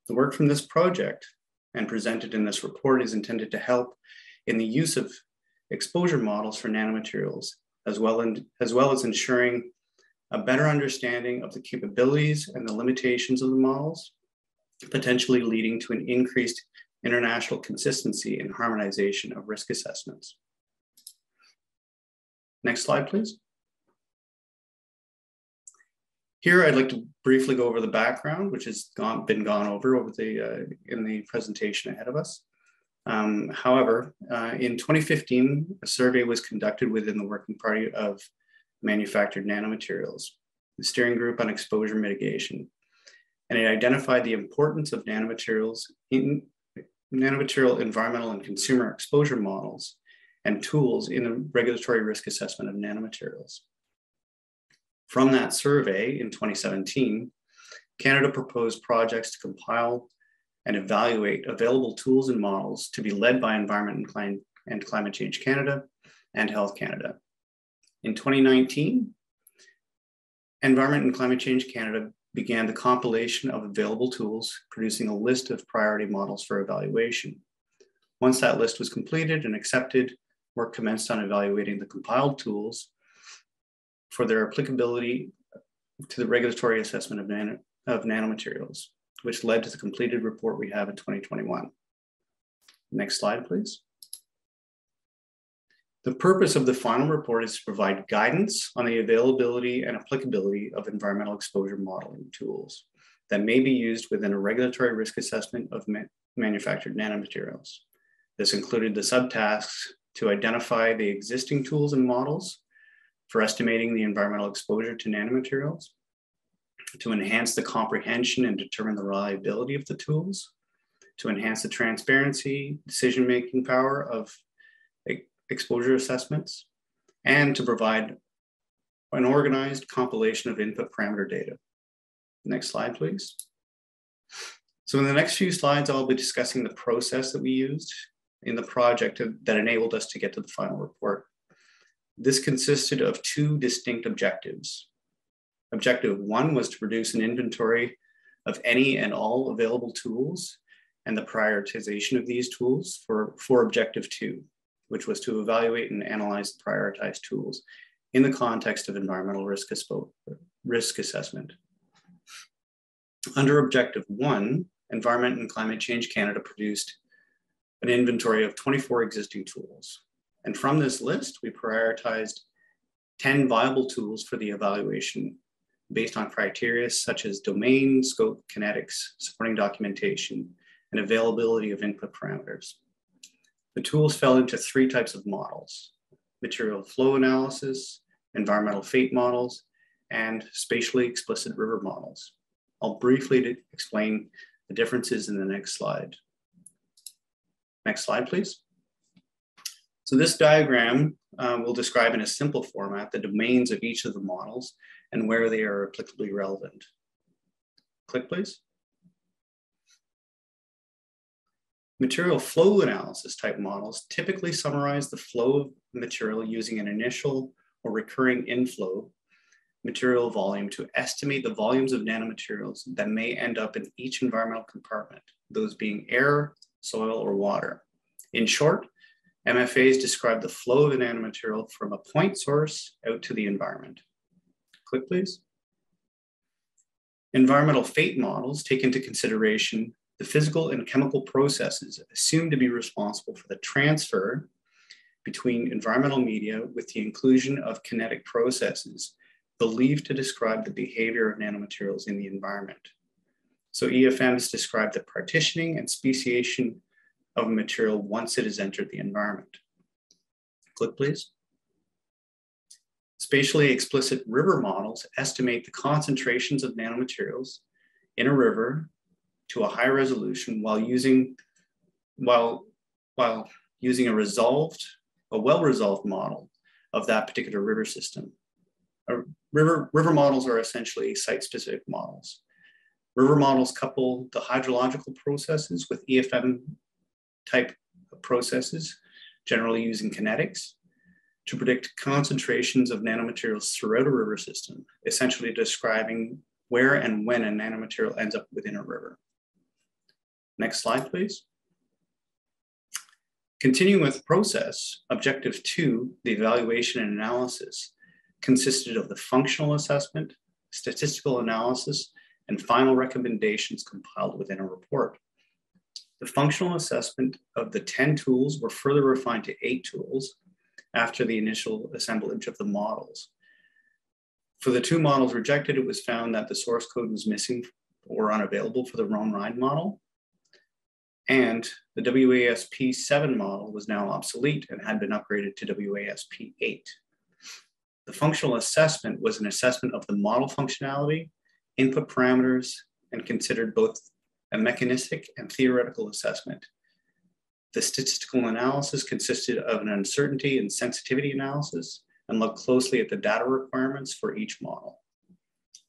the work from this project and presented in this report is intended to help in the use of exposure models for nanomaterials, as well as ensuring a better understanding of the capabilities and the limitations of the models, potentially leading to an increased international consistency and harmonization of risk assessments. Next slide, please. Here, I'd like to briefly go over the background, which has been gone over in the presentation ahead of us. However, in 2015, a survey was conducted within the Working Party of Manufactured Nanomaterials, the Steering Group on Exposure Mitigation, and it identified the importance of nanomaterial environmental and consumer exposure models and tools in the regulatory risk assessment of nanomaterials. From that survey in 2017, Canada proposed projects to compile and evaluate available tools and models to be led by Environment and Climate Change Canada and Health Canada. In 2019, Environment and Climate Change Canada began the compilation of available tools, producing a list of priority models for evaluation. Once that list was completed and accepted, work commenced on evaluating the compiled tools for their applicability to the regulatory assessment of nanomaterials, which led to the completed report we have in 2021. Next slide, please. The purpose of the final report is to provide guidance on the availability and applicability of environmental exposure modeling tools that may be used within a regulatory risk assessment of manufactured nanomaterials. This included the subtasks to identify the existing tools and models for estimating the environmental exposure to nanomaterials, to enhance the comprehension and determine the reliability of the tools, to enhance the transparency, decision-making power of exposure assessments, and to provide an organized compilation of input parameter data. Next slide, please. So in the next few slides, I'll be discussing the process that we used in the project that enabled us to get to the final report. This consisted of two distinct objectives. Objective one was to produce an inventory of any and all available tools and the prioritization of these tools for objective two, which was to evaluate and analyze the prioritized tools in the context of environmental risk assessment. Under objective one, Environment and Climate Change Canada produced an inventory of 24 existing tools. And from this list, we prioritized 10 viable tools for the evaluation based on criteria such as domain, scope, kinetics, supporting documentation, and availability of input parameters. The tools fell into three types of models: material flow analysis, environmental fate models, and spatially explicit river models. I'll briefly explain the differences in the next slide. Next slide, please. So this diagram will describe in a simple format the domains of each of the models and where they are applicably relevant. Click, please. Material flow analysis type models typically summarize the flow of material using an initial or recurring inflow material volume to estimate the volumes of nanomaterials that may end up in each environmental compartment, those being air, soil, or water. In short, MFAs describe the flow of a nanomaterial from a point source out to the environment. Click, please. Environmental fate models take into consideration the physical and chemical processes assumed to be responsible for the transfer between environmental media with the inclusion of kinetic processes believed to describe the behavior of nanomaterials in the environment. So EFMs describe the partitioning and speciation of a material once it has entered the environment. Click, please. Spatially explicit river models estimate the concentrations of nanomaterials in a river to a high resolution while using a well-resolved model of that particular river system. River models are essentially site-specific models. River models couple the hydrological processes with EFM type processes, generally using kinetics, to predict concentrations of nanomaterials throughout a river system, essentially describing where and when a nanomaterial ends up within a river. Next slide, please. Continuing with process, objective 2, the evaluation and analysis, consisted of the functional assessment, statistical analysis, and final recommendations compiled within a report. The functional assessment of the 10 tools were further refined to 8 tools after the initial assemblage of the models. For the 2 models rejected, it was found that the source code was missing or unavailable for the Rhone-Rhine model. And the WASP-7 model was now obsolete and had been upgraded to WASP-8. The functional assessment was an assessment of the model functionality, input parameters, and considered both a mechanistic and theoretical assessment. The statistical analysis consisted of an uncertainty and sensitivity analysis and looked closely at the data requirements for each model.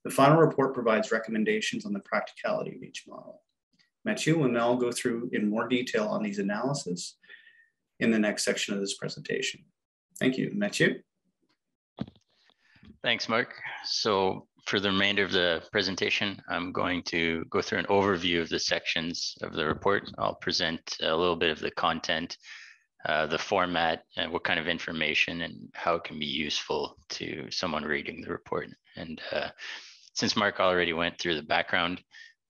The final report provides recommendations on the practicality of each model. Mathieu will now go through in more detail on these analyses in the next section of this presentation. Thank you, Mathieu. Thanks, Mark. So for the remainder of the presentation, I'm going to go through an overview of the sections of the report. I'll present a little bit of the content, the format, and what kind of information and how it can be useful to someone reading the report. And since Mark already went through the background,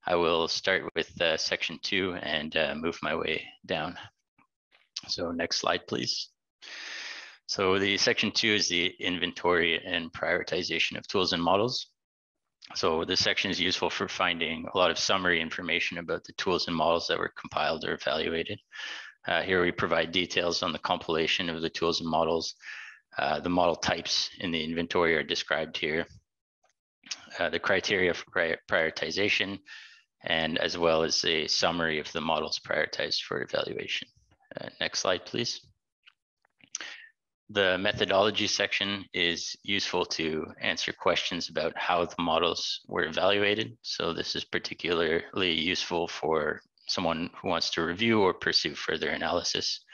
I will start with section 2 and move my way down. So next slide, please. So the section 2 is the inventory and prioritization of tools and models. So this section is useful for finding a lot of summary information about the tools and models that were compiled or evaluated. Here we provide details on the compilation of the tools and models. The model types in the inventory are described here. The criteria for prioritization, and as well as a summary of the models prioritized for evaluation. Next slide, please. The methodology section is useful to answer questions about how the models were evaluated. So this is particularly useful for someone who wants to review or pursue further analysis.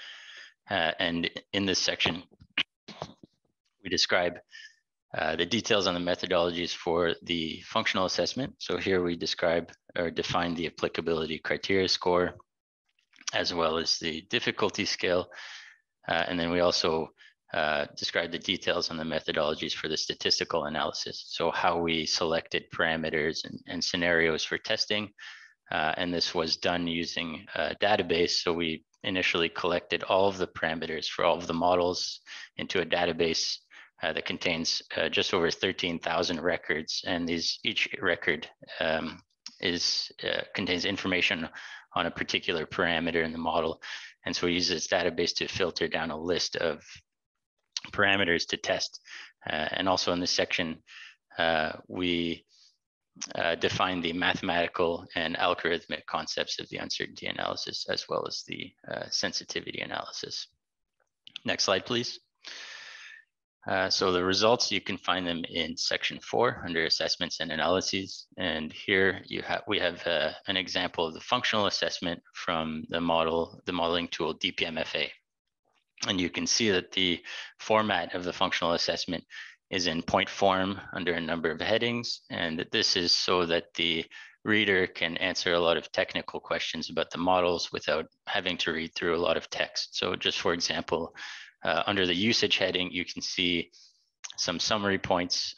And in this section, we describe the details on the methodologies for the functional assessment. So here we describe or define the applicability criteria score, as well as the difficulty scale. And then we also describe the details on the methodologies for the statistical analysis. So how we selected parameters and scenarios for testing. And this was done using a database. So we initially collected all of the parameters for all of the models into a database that contains just over 13,000 records, and each record contains information on a particular parameter in the model. And so we use this database to filter down a list of parameters to test. And also in this section, we define the mathematical and algorithmic concepts of the uncertainty analysis, as well as the sensitivity analysis. Next slide, please. So the results, you can find them in section 4 under assessments and analyses. And here we have an example of the functional assessment from the modeling tool DPMFA. And you can see that the format of the functional assessment is in point form under a number of headings. And this is so that the reader can answer a lot of technical questions about the models without having to read through a lot of text. So just for example, under the usage heading, you can see some summary points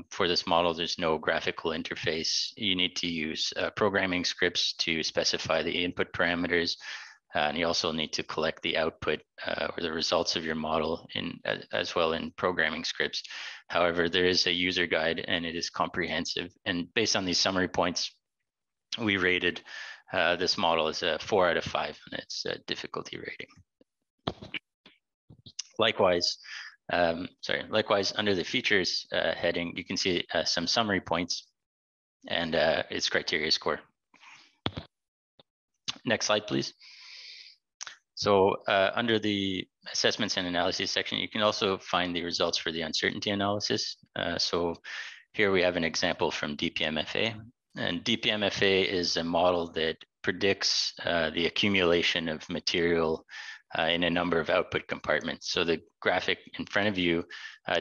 for this model. There's no graphical interface. You need to use programming scripts to specify the input parameters. And you also need to collect the output or the results of your model as well in programming scripts. However, there is a user guide and it is comprehensive. And based on these summary points, we rated this model as a 4 out of 5 on its difficulty rating. Likewise, under the features heading, you can see some summary points and its criteria score. Next slide, please. So under the assessments and analyses section, you can also find the results for the uncertainty analysis. So here we have an example from DPMFA. And DPMFA is a model that predicts the accumulation of material in a number of output compartments. So the graphic in front of you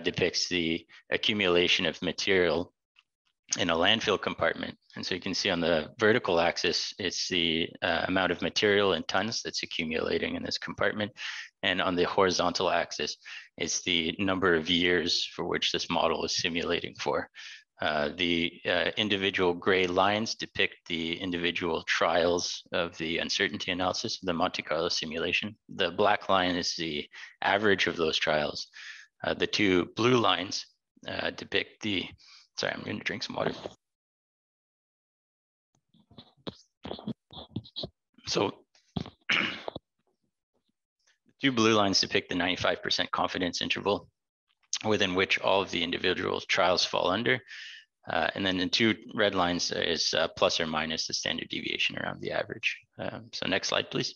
depicts the accumulation of material in a landfill compartment. And so you can see on the vertical axis, it's the amount of material in tons that's accumulating in this compartment. And on the horizontal axis, it's the number of years for which this model is simulating for. The individual gray lines depict the individual trials of the uncertainty analysis of the Monte Carlo simulation. The black line is the average of those trials. The two blue lines depict the, sorry, I'm going to drink some water. So the two blue lines depict the 95% confidence interval within which all of the individual trials fall under. And then the two red lines is plus or minus the standard deviation around the average. So next slide, please.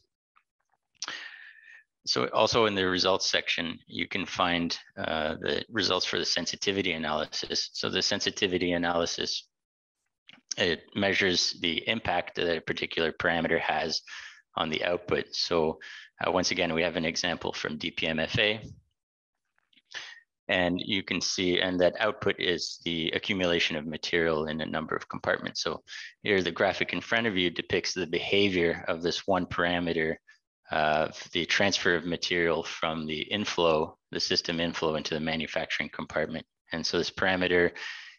So also in the results section, you can find the results for the sensitivity analysis. So the sensitivity analysis, it measures the impact that a particular parameter has on the output. So once again, we have an example from DPMFA. And you can see, and that output is the accumulation of material in a number of compartments. So here, the graphic in front of you depicts the behavior of this one parameter of the transfer of material from the inflow, the system inflow into the manufacturing compartment. And so this parameter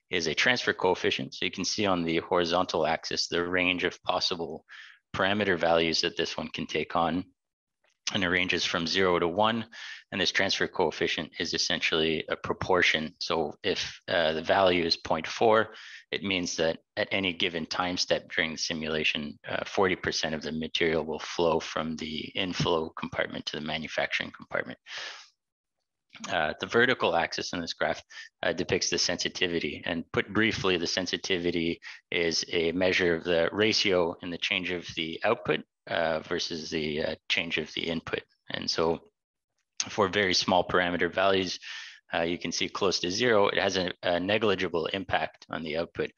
is a transfer coefficient. So you can see on the horizontal axis, the range of possible parameter values that this one can take on. And it ranges from 0 to 1. And this transfer coefficient is essentially a proportion. So if the value is 0.4, it means that at any given time step during the simulation, 40% of the material will flow from the inflow compartment to the manufacturing compartment. The vertical axis in this graph depicts the sensitivity. And put briefly, the sensitivity is a measure of the ratio in the change of the output versus the change of the input. And so for very small parameter values, you can see close to 0, it has a negligible impact on the output.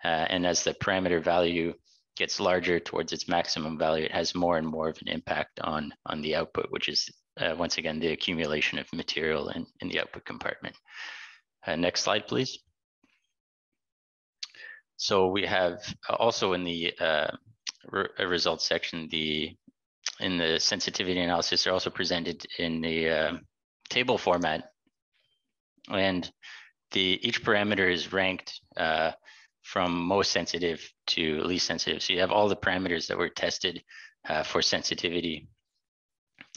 And as the parameter value gets larger towards its maximum value, it has more and more of an impact on the output, which is once again, the accumulation of material in the output compartment. Next slide, please. So we have also in the results section, in the sensitivity analysis, they're also presented in the table format. And each parameter is ranked from most sensitive to least sensitive. So you have all the parameters that were tested for sensitivity.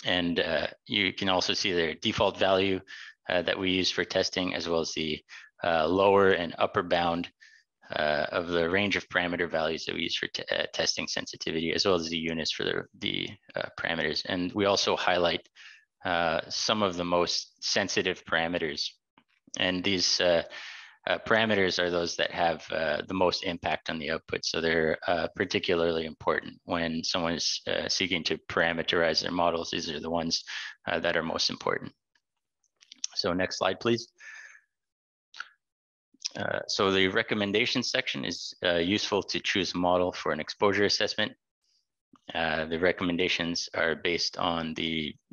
And you can also see their default value that we use for testing, as well as the lower and upper bound of the range of parameter values that we use for testing sensitivity, as well as the units for the parameters. And we also highlight some of the most sensitive parameters. And these parameters are those that have the most impact on the output. So they're particularly important when someone is seeking to parameterize their models. These are the ones that are most important. So next slide, please. So the recommendation section is useful to choose a model for an exposure assessment. The recommendations are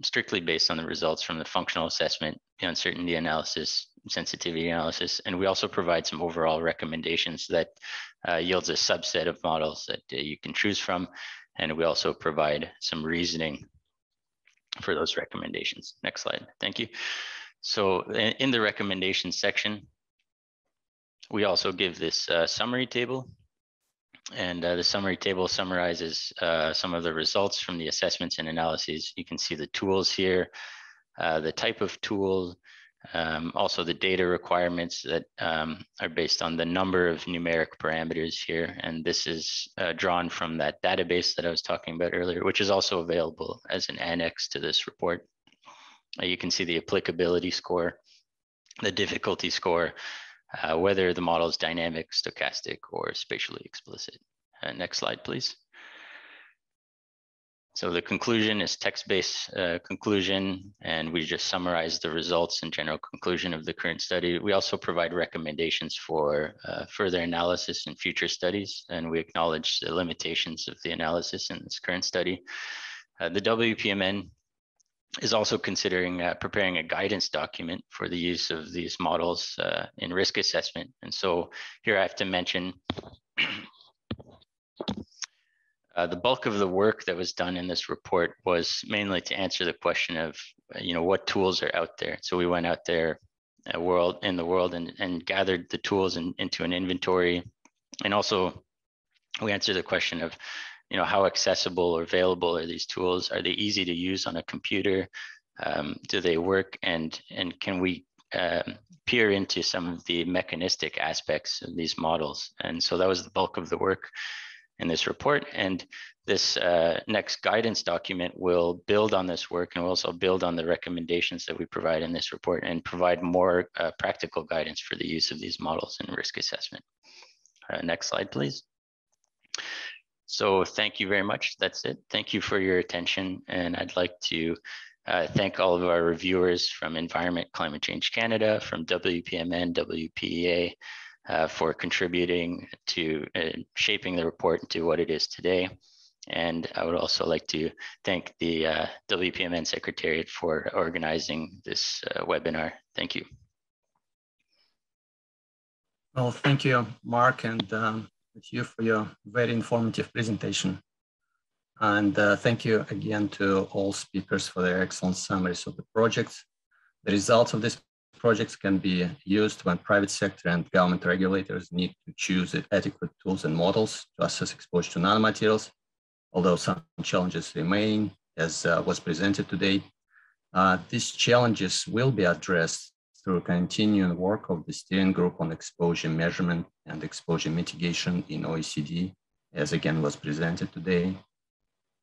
strictly based on the results from the functional assessment, the uncertainty analysis, sensitivity analysis, and we also provide some overall recommendations that yields a subset of models that you can choose from, and we also provide some reasoning for those recommendations. Next slide, thank you. So in the recommendation section, we also give this summary table. And the summary table summarizes some of the results from the assessments and analyses. You can see the tools here, the type of tool, also the data requirements that are based on the number of numeric parameters here. And this is drawn from that database that I was talking about earlier, which is also available as an annex to this report. You can see the applicability score, the difficulty score, whether the model is dynamic, stochastic, or spatially explicit. Next slide, please. So the conclusion is text-based conclusion, and we just summarize the results and general conclusion of the current study. We also provide recommendations for further analysis in future studies, and we acknowledge the limitations of the analysis in this current study. The WPMN is also considering preparing a guidance document for the use of these models in risk assessment. And so here I have to mention the bulk of the work that was done in this report was mainly to answer the question of, what tools are out there. So we went out there in the world and gathered the tools into an inventory. And also we answered the question of, how accessible or available are these tools? Are they easy to use on a computer? Do they work? And can we peer into some of the mechanistic aspects of these models? And so that was the bulk of the work in this report. And this next guidance document will build on this work and will also build on the recommendations that we provide in this report and provide more practical guidance for the use of these models in risk assessment. Next slide, please. So thank you very much. That's it. Thank you for your attention. And I'd like to thank all of our reviewers from Environment Climate Change Canada, from WPMN, WPEA, for contributing to shaping the report into what it is today. And I would also like to thank the WPMN Secretariat for organizing this webinar. Thank you. Well, thank you, Mark, and you for your very informative presentation. And thank you again to all speakers for their excellent summaries of the projects. The results of this projects can be used when private sector and government regulators need to choose adequate tools and models to assess exposure to nanomaterials, although some challenges remain, as was presented today. These challenges will be addressed through continuing work of the steering group on exposure measurement and exposure mitigation in OECD, as again was presented today.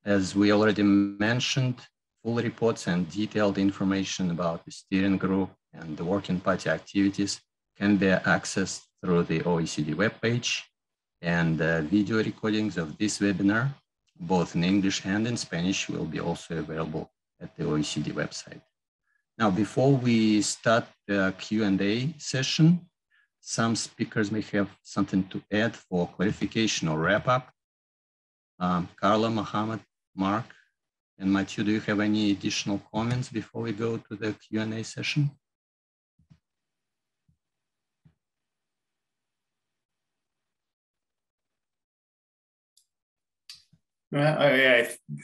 As we already mentioned, full reports and detailed information about the steering group and the working party activities can be accessed through the OECD webpage, and video recordings of this webinar, both in English and in Spanish, will be also available at the OECD website. Now, before we start the Q&A session, some speakers may have something to add for clarification or wrap up. Carla, Mohammed, Mark, and Matthew, do you have any additional comments before we go to the Q&A session?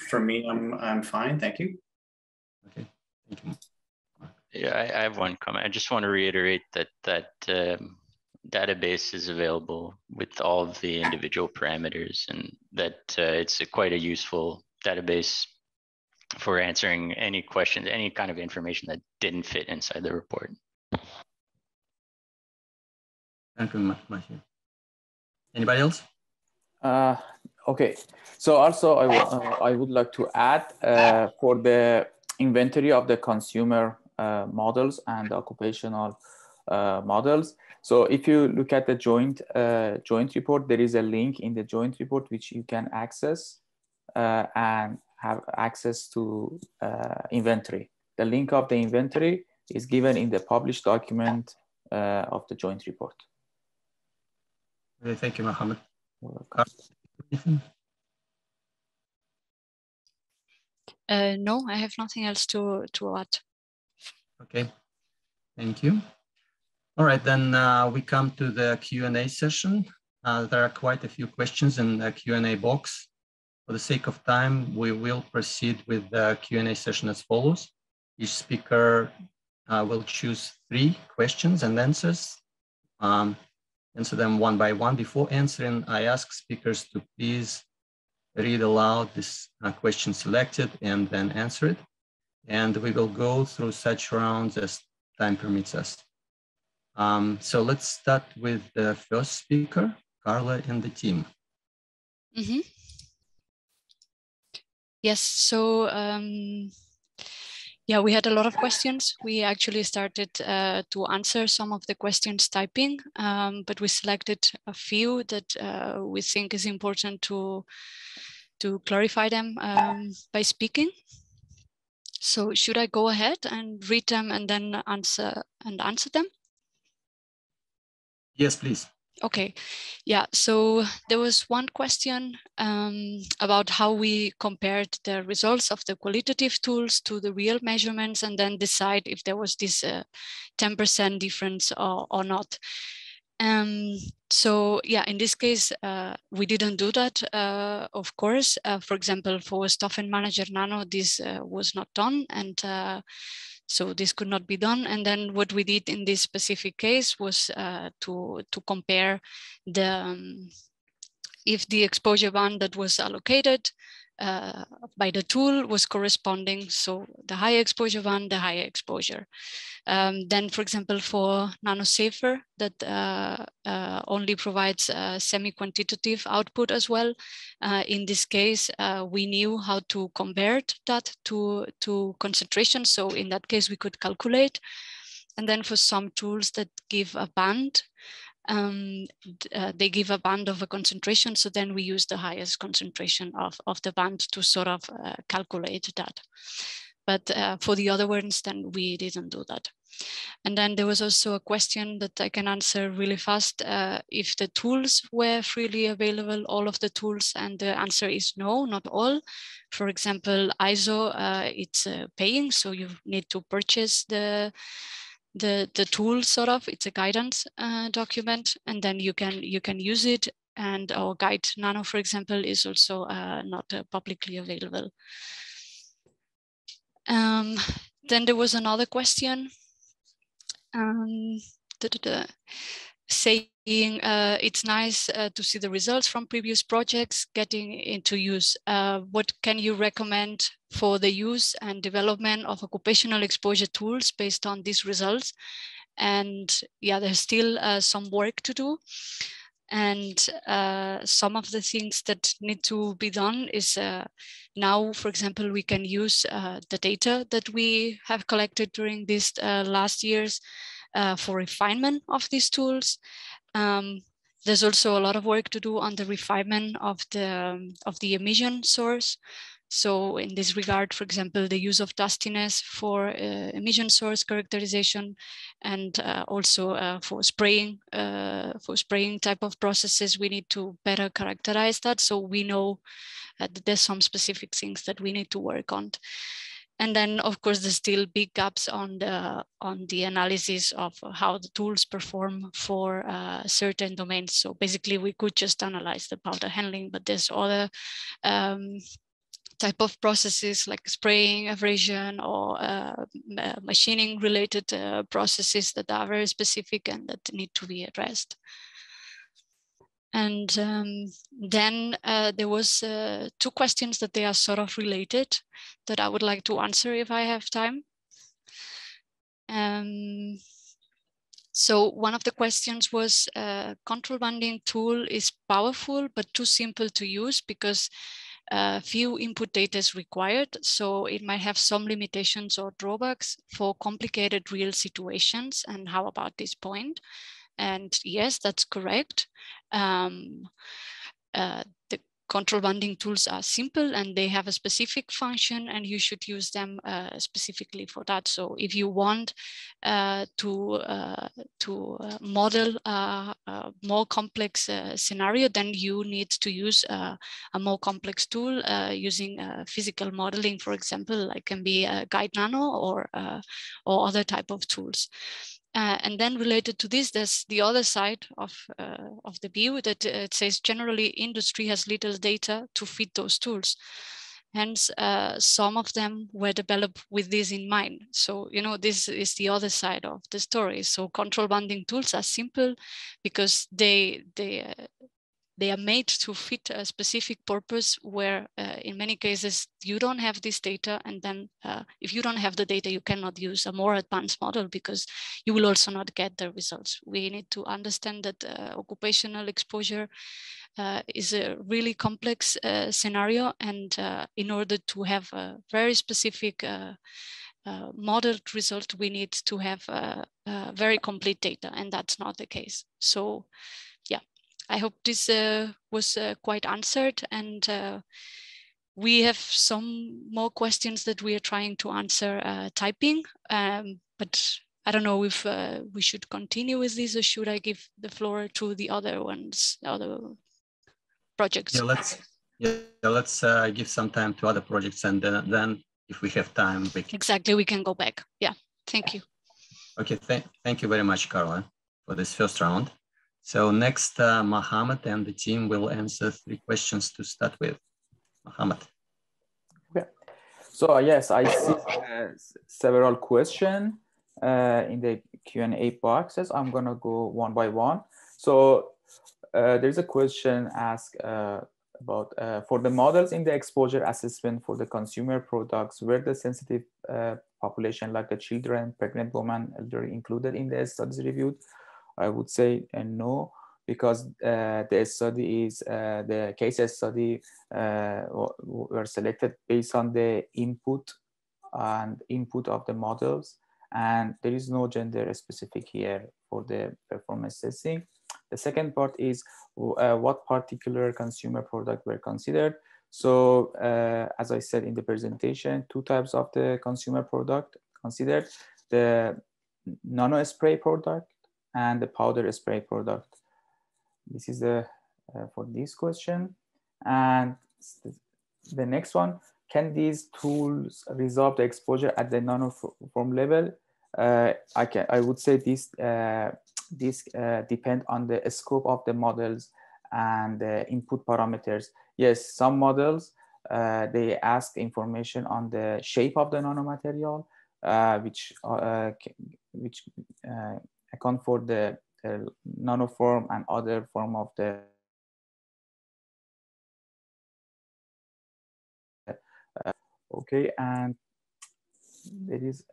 For me, I'm fine. Thank you. Okay, thank you. Yeah, I have one comment. I just want to reiterate that database is available with all of the individual parameters, and that it's quite a useful database for answering any questions, any kind of information that didn't fit inside the report. Thank you, Matthew. Anybody else? Okay, so also I would like to add for the inventory of the consumer models and occupational models. So if you look at the joint report, there is a link in the joint report which you can access and have access to inventory. The link of the inventory is given in the published document of the joint report. Okay, thank you, Mohammed. No, I have nothing else to add. Okay, thank you. All right, then we come to the Q&A session. There are quite a few questions in the Q&A box. For the sake of time, we will proceed with the Q&A session as follows. Each speaker will choose 3 questions and answers. Answer them one by one. Before answering, I ask speakers to please read aloud this question selected and then answer it. And we will go through such rounds as time permits us. So let's start with the first speaker, Carla and the team. Mm-hmm. Yes, so yeah, we had a lot of questions. We actually started to answer some of the questions typing, but we selected a few that we think is important to clarify them by speaking. So should I go ahead and read them and then answer them? Yes, please. Okay, yeah, so there was one question about how we compared the results of the qualitative tools to the real measurements and then decide if there was this 10% difference or not. So yeah, in this case, we didn't do that, of course. For example, for Stoffen Manager Nano, this was not done, and so this could not be done. And then what we did in this specific case was to compare the if the exposure band that was allocated by the tool was corresponding. So the higher exposure band, the higher exposure. Then, for example, for NanoSafer, that only provides semi-quantitative output as well. In this case, we knew how to convert that to concentration. So in that case, we could calculate. And then for some tools that give a band, they give a band of a concentration. So then we use the highest concentration of the band to sort of calculate that. But for the other ones, then we didn't do that. And then there was also a question that I can answer really fast. If the tools were freely available, all of the tools, and the answer is no, not all. For example, ISO, it's paying, so you need to purchase the tool sort of. It's a guidance document, and then you can use it. And our guide Nano, for example, is also not publicly available. Then there was another question saying it's nice to see the results from previous projects getting into use. What can you recommend for the use and development of occupational exposure tools based on these results? And yeah, there's still some work to do. And some of the things that need to be done is now, for example, we can use the data that we have collected during these last years for refinement of these tools. There's also a lot of work to do on the refinement of the emission source. So in this regard, for example, the use of dustiness for emission source characterization, and also for spraying type of processes, we need to better characterize that. So we know that there's some specific things that we need to work on. And then, of course, there's still big gaps on the analysis of how the tools perform for certain domains. So basically, we could just analyze the powder handling, but there's other type of processes like spraying, abrasion, or machining related processes that are very specific and that need to be addressed. And then there was 2 questions that they are sort of related that I would like to answer if I have time. So one of the questions was control banding tool is powerful but too simple to use because few input data is required, so it might have some limitations or drawbacks for complicated real situations. And how about this point? And yes, that's correct. The control banding tools are simple and they have a specific function, and you should use them specifically for that. So if you want to model a more complex scenario, then you need to use a more complex tool using physical modeling, for example, like can be a Guide Nano or other type of tools. And then related to this, there's the other side of the view that it says generally industry has little data to fit those tools. Hence, some of them were developed with this in mind. So, you know, this is the other side of the story. So control banding tools are simple because they are made to fit a specific purpose where in many cases you don't have this data, and then if you don't have the data, you cannot use a more advanced model because you will also not get the results. We need to understand that occupational exposure is a really complex scenario, and in order to have a very specific modeled result, we need to have very complete data, and that's not the case. So yeah, I hope this was quite answered, and we have some more questions that we are trying to answer typing, but I don't know if we should continue with this, or should I give the floor to the other ones, the other projects? Let's give some time to other projects, and then if we have time, we can... Exactly, we can go back. Yeah, thank you. Okay, thank you very much, Carla, for this first round. So next, Mohammed and the team will answer 3 questions to start with. Mohammed. Okay. So yes, I see several questions in the Q&A boxes. I'm gonna go one by one. So there's a question asked about for the models in the exposure assessment for the consumer products, were the sensitive population like the children, pregnant women, elderly included in the studies reviewed? I would say no, because the study is the case study were selected based on the input of the models, and there is no gender specific here for the performance testing. The second part is what particular consumer product were considered. So as I said in the presentation, 2 types of the consumer product considered: the nano spray product and the powder spray product. This is the for this question. And the next one, can these tools resolve the exposure at the nanoform level? I would say this depend on the scope of the models and the input parameters. Yes, some models they ask information on the shape of the nanomaterial, which account for the nanoform and other form of the okay, and there is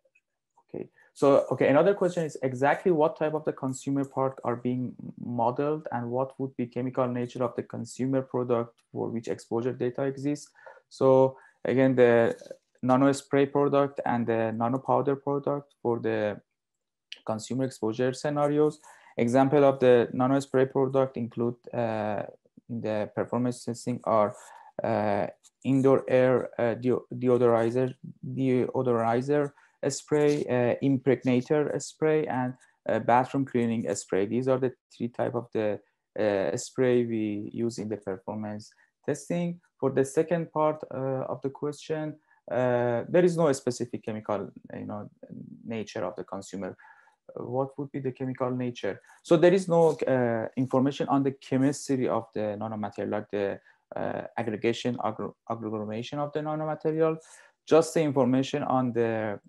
okay. So okay, another question is exactly what type of the consumer product are being modeled, and what would be chemical nature of the consumer product for which exposure data exists. So again, the nano spray product and the nano powder product for the consumer exposure scenarios. Example of the nano spray product include in the performance testing are indoor air deodorizer spray, impregnator spray, and bathroom cleaning spray. These are the 3 types of the spray we use in the performance testing. For the second part of the question, there is no specific chemical nature of the consumer. What would be the chemical nature? So there is no information on the chemistry of the nanomaterial, like the aggregation, agglomeration of the nanomaterial. Just the information on the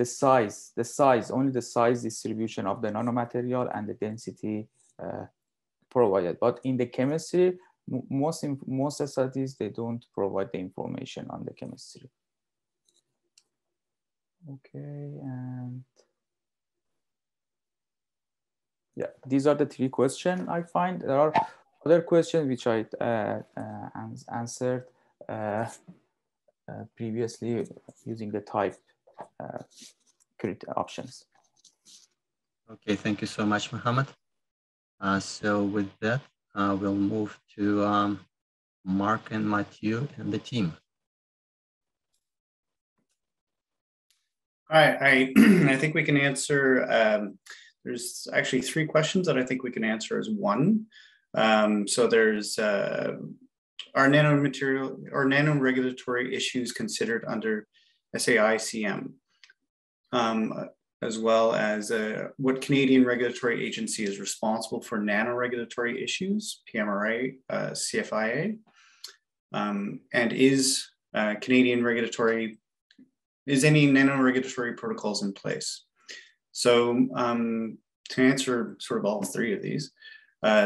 size, only the size distribution of the nanomaterial and the density provided. But in the chemistry, most studies, they don't provide the information on the chemistry. Okay, and yeah, these are the 3 questions I find. There are other questions which I answered previously using the type options. Okay, thank you so much, Mohammed. So with that, we'll move to Mark and Matthew and the team. All right, I think we can answer, there's actually 3 questions that I think we can answer as one. So there's, are nanomaterial or nano-regulatory issues considered under SAICM, as well as what Canadian regulatory agency is responsible for nano-regulatory issues, PMRA, CFIA, and is any nano-regulatory protocols in place? So to answer sort of all 3 of these,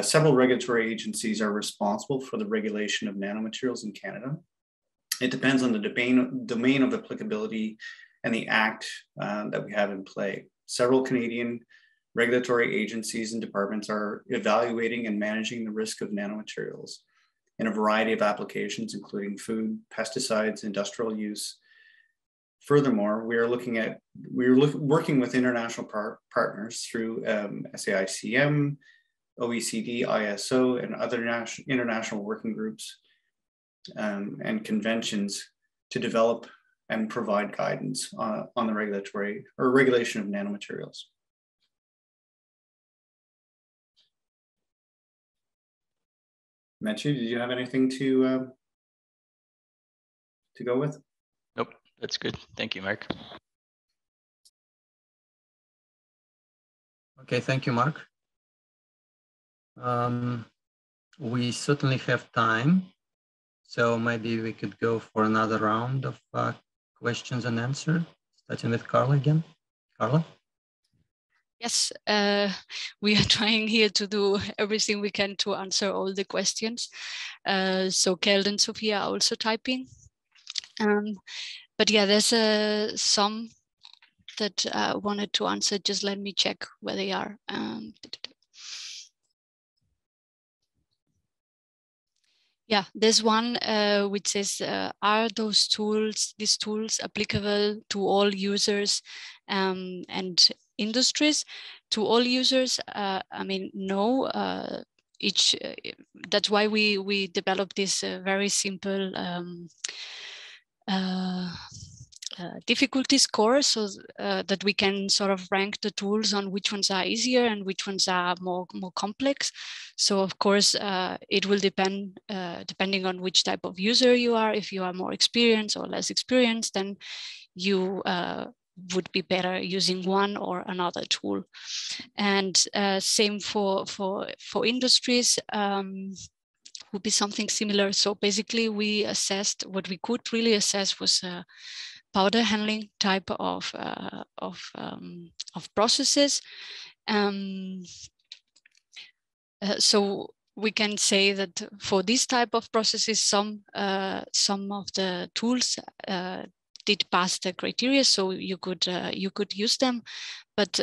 several regulatory agencies are responsible for the regulation of nanomaterials in Canada. It depends on the domain of applicability and the act that we have in play. Several Canadian regulatory agencies and departments are evaluating and managing the risk of nanomaterials in a variety of applications, including food, pesticides, industrial use. Furthermore, we're working with international partners through SAICM, OECD, ISO, and other international working groups and conventions to develop and provide guidance on the regulatory or regulation of nanomaterials. Matthew, did you have anything to go with? Nope, that's good. Thank you, Mark. Okay, thank you, Mark. We certainly have time, so maybe we could go for another round of questions and answers, starting with Carla again. Carla? Yes, we are trying here to do everything we can to answer all the questions. So Carla and Sophia are also typing. But yeah, there's some that I wanted to answer. Just let me check where they are. Yeah, there's one which says, are these tools applicable to all users and industries? To all users, I mean, no. That's why we developed this very simple difficulty score, so that we can sort of rank the tools on which ones are easier and which ones are more complex. So of course, it will depend depending on which type of user you are. If you are more experienced or less experienced, then you would be better using one or another tool. And same for industries. Would be something similar. So basically, we assessed what we could really assess was powder handling type of processes. So we can say that for this type of processes, some of the tools did pass the criteria, so you could use them, but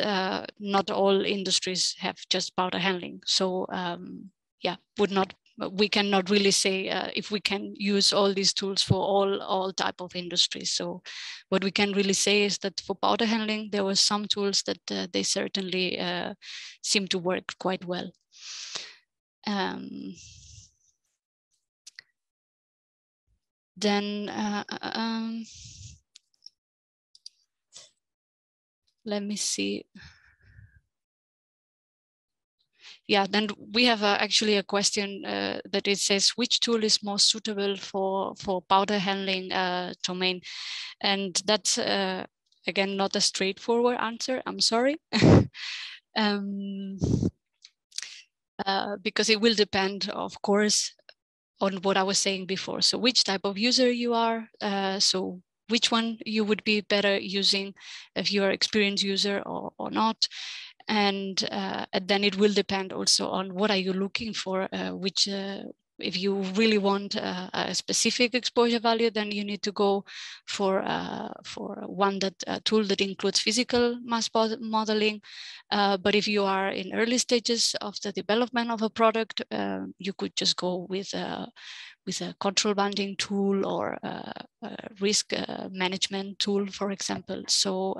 not all industries have just powder handling. So yeah, we cannot really say if we can use all these tools for all type of industries. So what we can really say is that for powder handling, there were some tools that they certainly seem to work quite well. Then let me see. Yeah, then we have actually a question that it says, which tool is most suitable for powder handling domain? And that's, again, not a straightforward answer, I'm sorry. Because it will depend, of course, on what I was saying before. So which type of user you are, so which one you would be better using if you are an experienced user or not. And then it will depend also on what are you looking for, which if you really want a specific exposure value, then you need to go for one tool that includes physical mass modeling. But if you are in early stages of the development of a product, you could just go with a control banding tool or a risk management tool, for example. So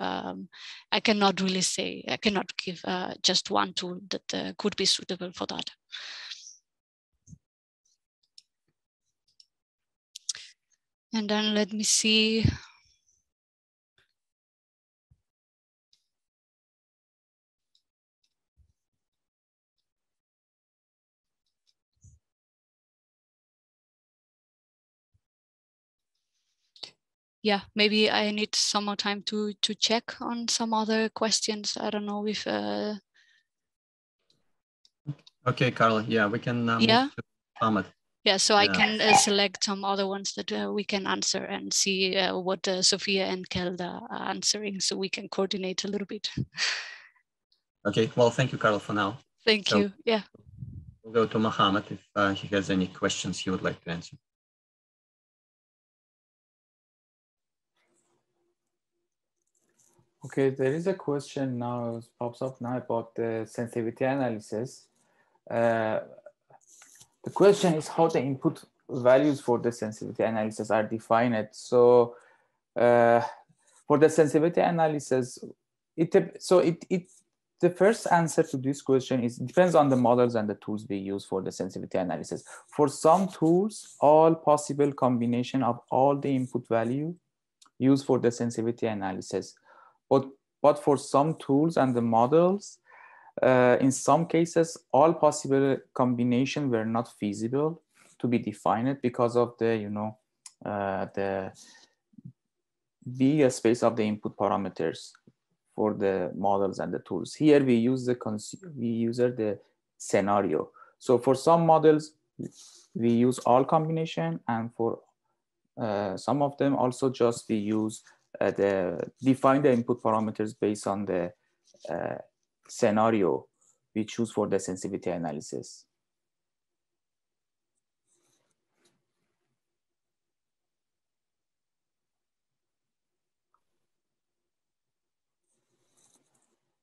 I cannot really say, I cannot give just one tool that could be suitable for that. And then let me see. Yeah, maybe I need some more time to check on some other questions. I don't know if. Okay, Carla. Yeah, we can move to Ahmed. Yeah, so I can select some other ones that we can answer and see what Sophia and Kelda are answering, so we can coordinate a little bit. Okay, well, thank you, Carla, for now. Thank you. Yeah. We'll go to Mohammed if he has any questions he would like to answer. Okay, there is a question now, pops up now about the sensitivity analysis. The question is how the input values for the sensitivity analysis are defined. So for the sensitivity analysis, the first answer to this question is it depends on the models and the tools we use for the sensitivity analysis. For some tools, all possible combination of all the input value used for the sensitivity analysis. But for some tools and the models, in some cases, all possible combinations were not feasible to be defined because of the, the big space of the input parameters for the models and the tools. Here we use the scenario. So for some models, we use all combination, and for some of them also just we use define the input parameters based on the scenario we choose for the sensitivity analysis.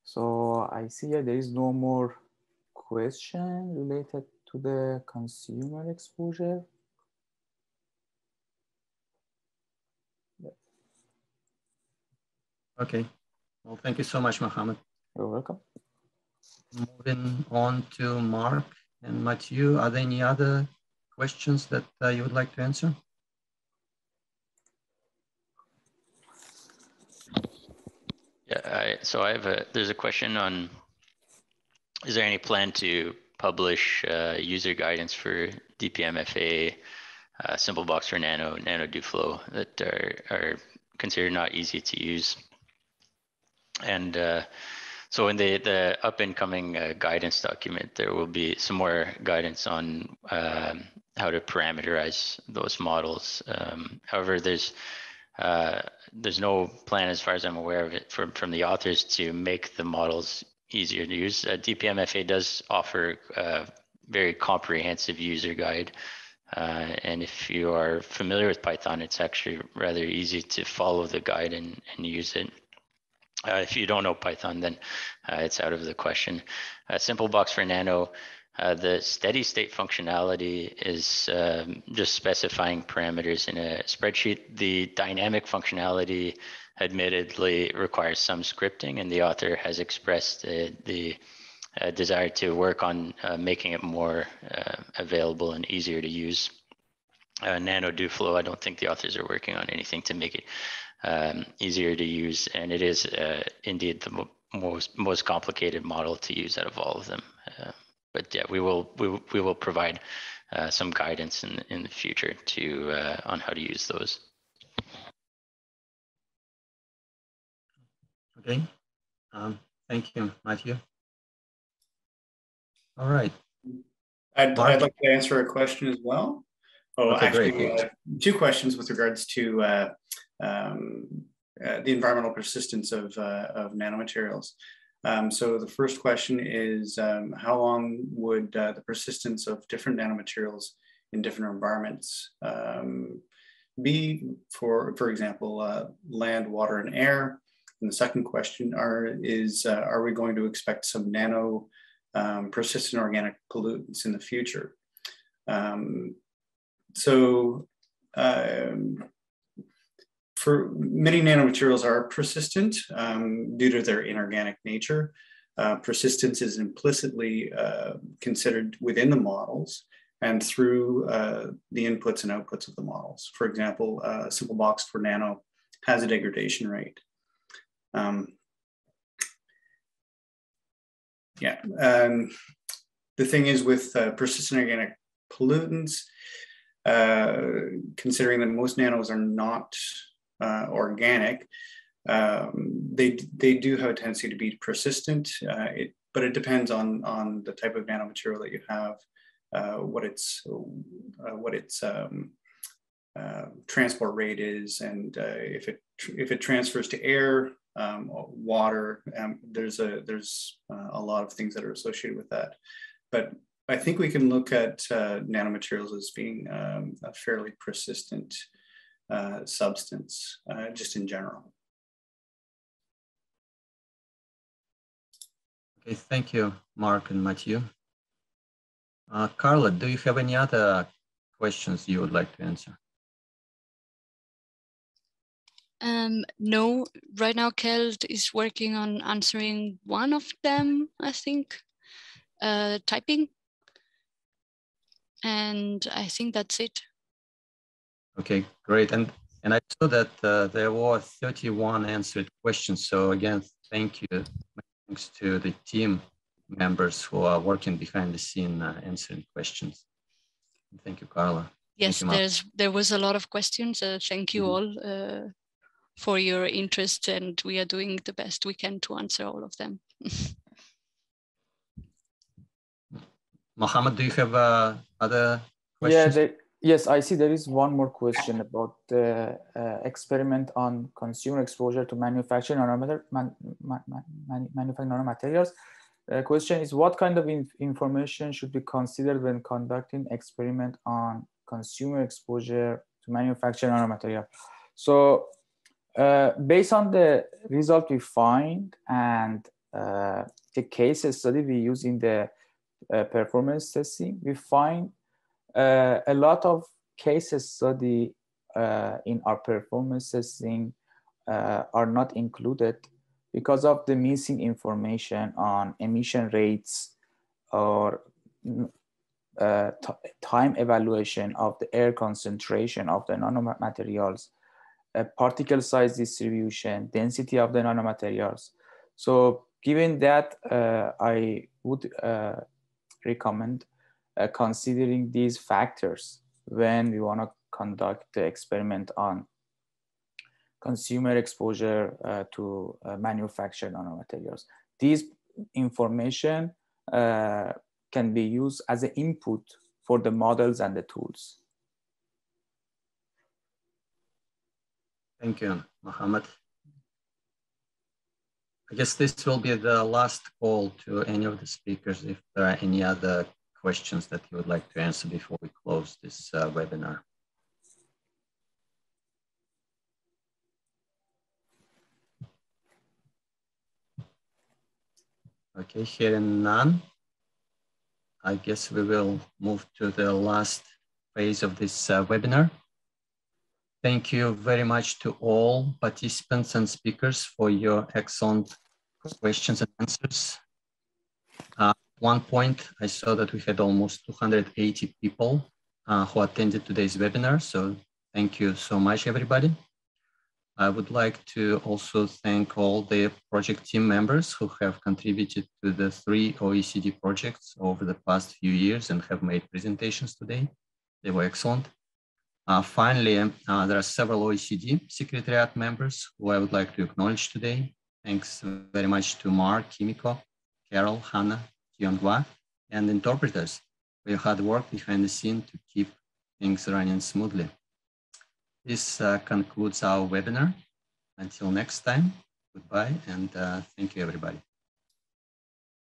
So I see here there is no more question related to the consumer exposure. Okay. Well, thank you so much, Mohammed. You're welcome. Moving on to Mark and Matthew, are there any other questions that you would like to answer? Yeah, there's a question on, is there any plan to publish user guidance for DPMFA, simple box for nano DoFlow that are considered not easy to use? And so in the up and coming guidance document, there will be some more guidance on how to parameterize those models. However, there's no plan, as far as I'm aware of it, from the authors to make the models easier to use. DPMFA does offer a very comprehensive user guide. And if you are familiar with Python, it's actually rather easy to follow the guide and use it. If you don't know Python, then it's out of the question. Simple box for nano, the steady state functionality is just specifying parameters in a spreadsheet. The dynamic functionality admittedly requires some scripting, and the author has expressed the desire to work on making it more available and easier to use. Nano DoFlow, I don't think the authors are working on anything to make it easier to use, and it is indeed the most complicated model to use out of all of them. But yeah, we will provide some guidance in the future on how to use those. Okay, thank you, Matthew. All right. I'd like to answer a question as well. Oh, okay, actually, two questions with regards to the environmental persistence of nanomaterials. So the first question is, how long would the persistence of different nanomaterials in different environments be, for example, land, water, and air? And the second question are we going to expect some nano persistent organic pollutants in the future? For many nanomaterials are persistent due to their inorganic nature. Persistence is implicitly considered within the models and through the inputs and outputs of the models. For example, a simple box for nano has a degradation rate. The thing is with persistent organic pollutants, considering that most nanos are not organic, they do have a tendency to be persistent, but it depends on the type of nanomaterial that you have, what its transport rate is, and if it transfers to air, water, there's a lot of things that are associated with that. But I think we can look at nanomaterials as being a fairly persistent substance, just in general. Okay, thank you, Mark and Matthew. Carla, do you have any other questions you would like to answer? No, right now Keld is working on answering one of them, I think, typing. And I think that's it. Okay, great. And And I saw that there were 31 answered questions. So again, thank you. Thanks to the team members who are working behind the scene answering questions. Thank you, Carla. Yes, there was a lot of questions. Thank you all for your interest, and we are doing the best we can to answer all of them. Mohammed, do you have other questions? Yeah, yes, I see there is one more question about the experiment on consumer exposure to manufacturing nanomaterials. The question is, what kind of information should be considered when conducting experiment on consumer exposure to manufacturing nanomaterial? So based on the result we find and the case study we use in the performance testing, we find a lot of case study in our performance testing are not included because of the missing information on emission rates or time evaluation of the air concentration of the nanomaterials, particle size distribution, density of the nanomaterials. So given that, I would recommend considering these factors when we want to conduct the experiment on consumer exposure to manufactured nanomaterials. These information can be used as an input for the models and the tools. Thank you, Mohammed. I guess this will be the last call to any of the speakers if there are any other questions that you would like to answer before we close this webinar. Okay, hearing none, I guess we will move to the last phase of this webinar. Thank you very much to all participants and speakers for your excellent questions and answers. At one point, I saw that we had almost 280 people who attended today's webinar. So thank you so much, everybody. I would like to also thank all the project team members who have contributed to the 3 OECD projects over the past few years and have made presentations today. They were excellent. Finally, there are several OECD Secretariat members who I would like to acknowledge today. Thanks very much to Mark, Kimiko, Carol, Hannah, Tionghua, and interpreters for your hard work behind the scene to keep things running smoothly. This concludes our webinar. Until next time, goodbye, and thank you, everybody.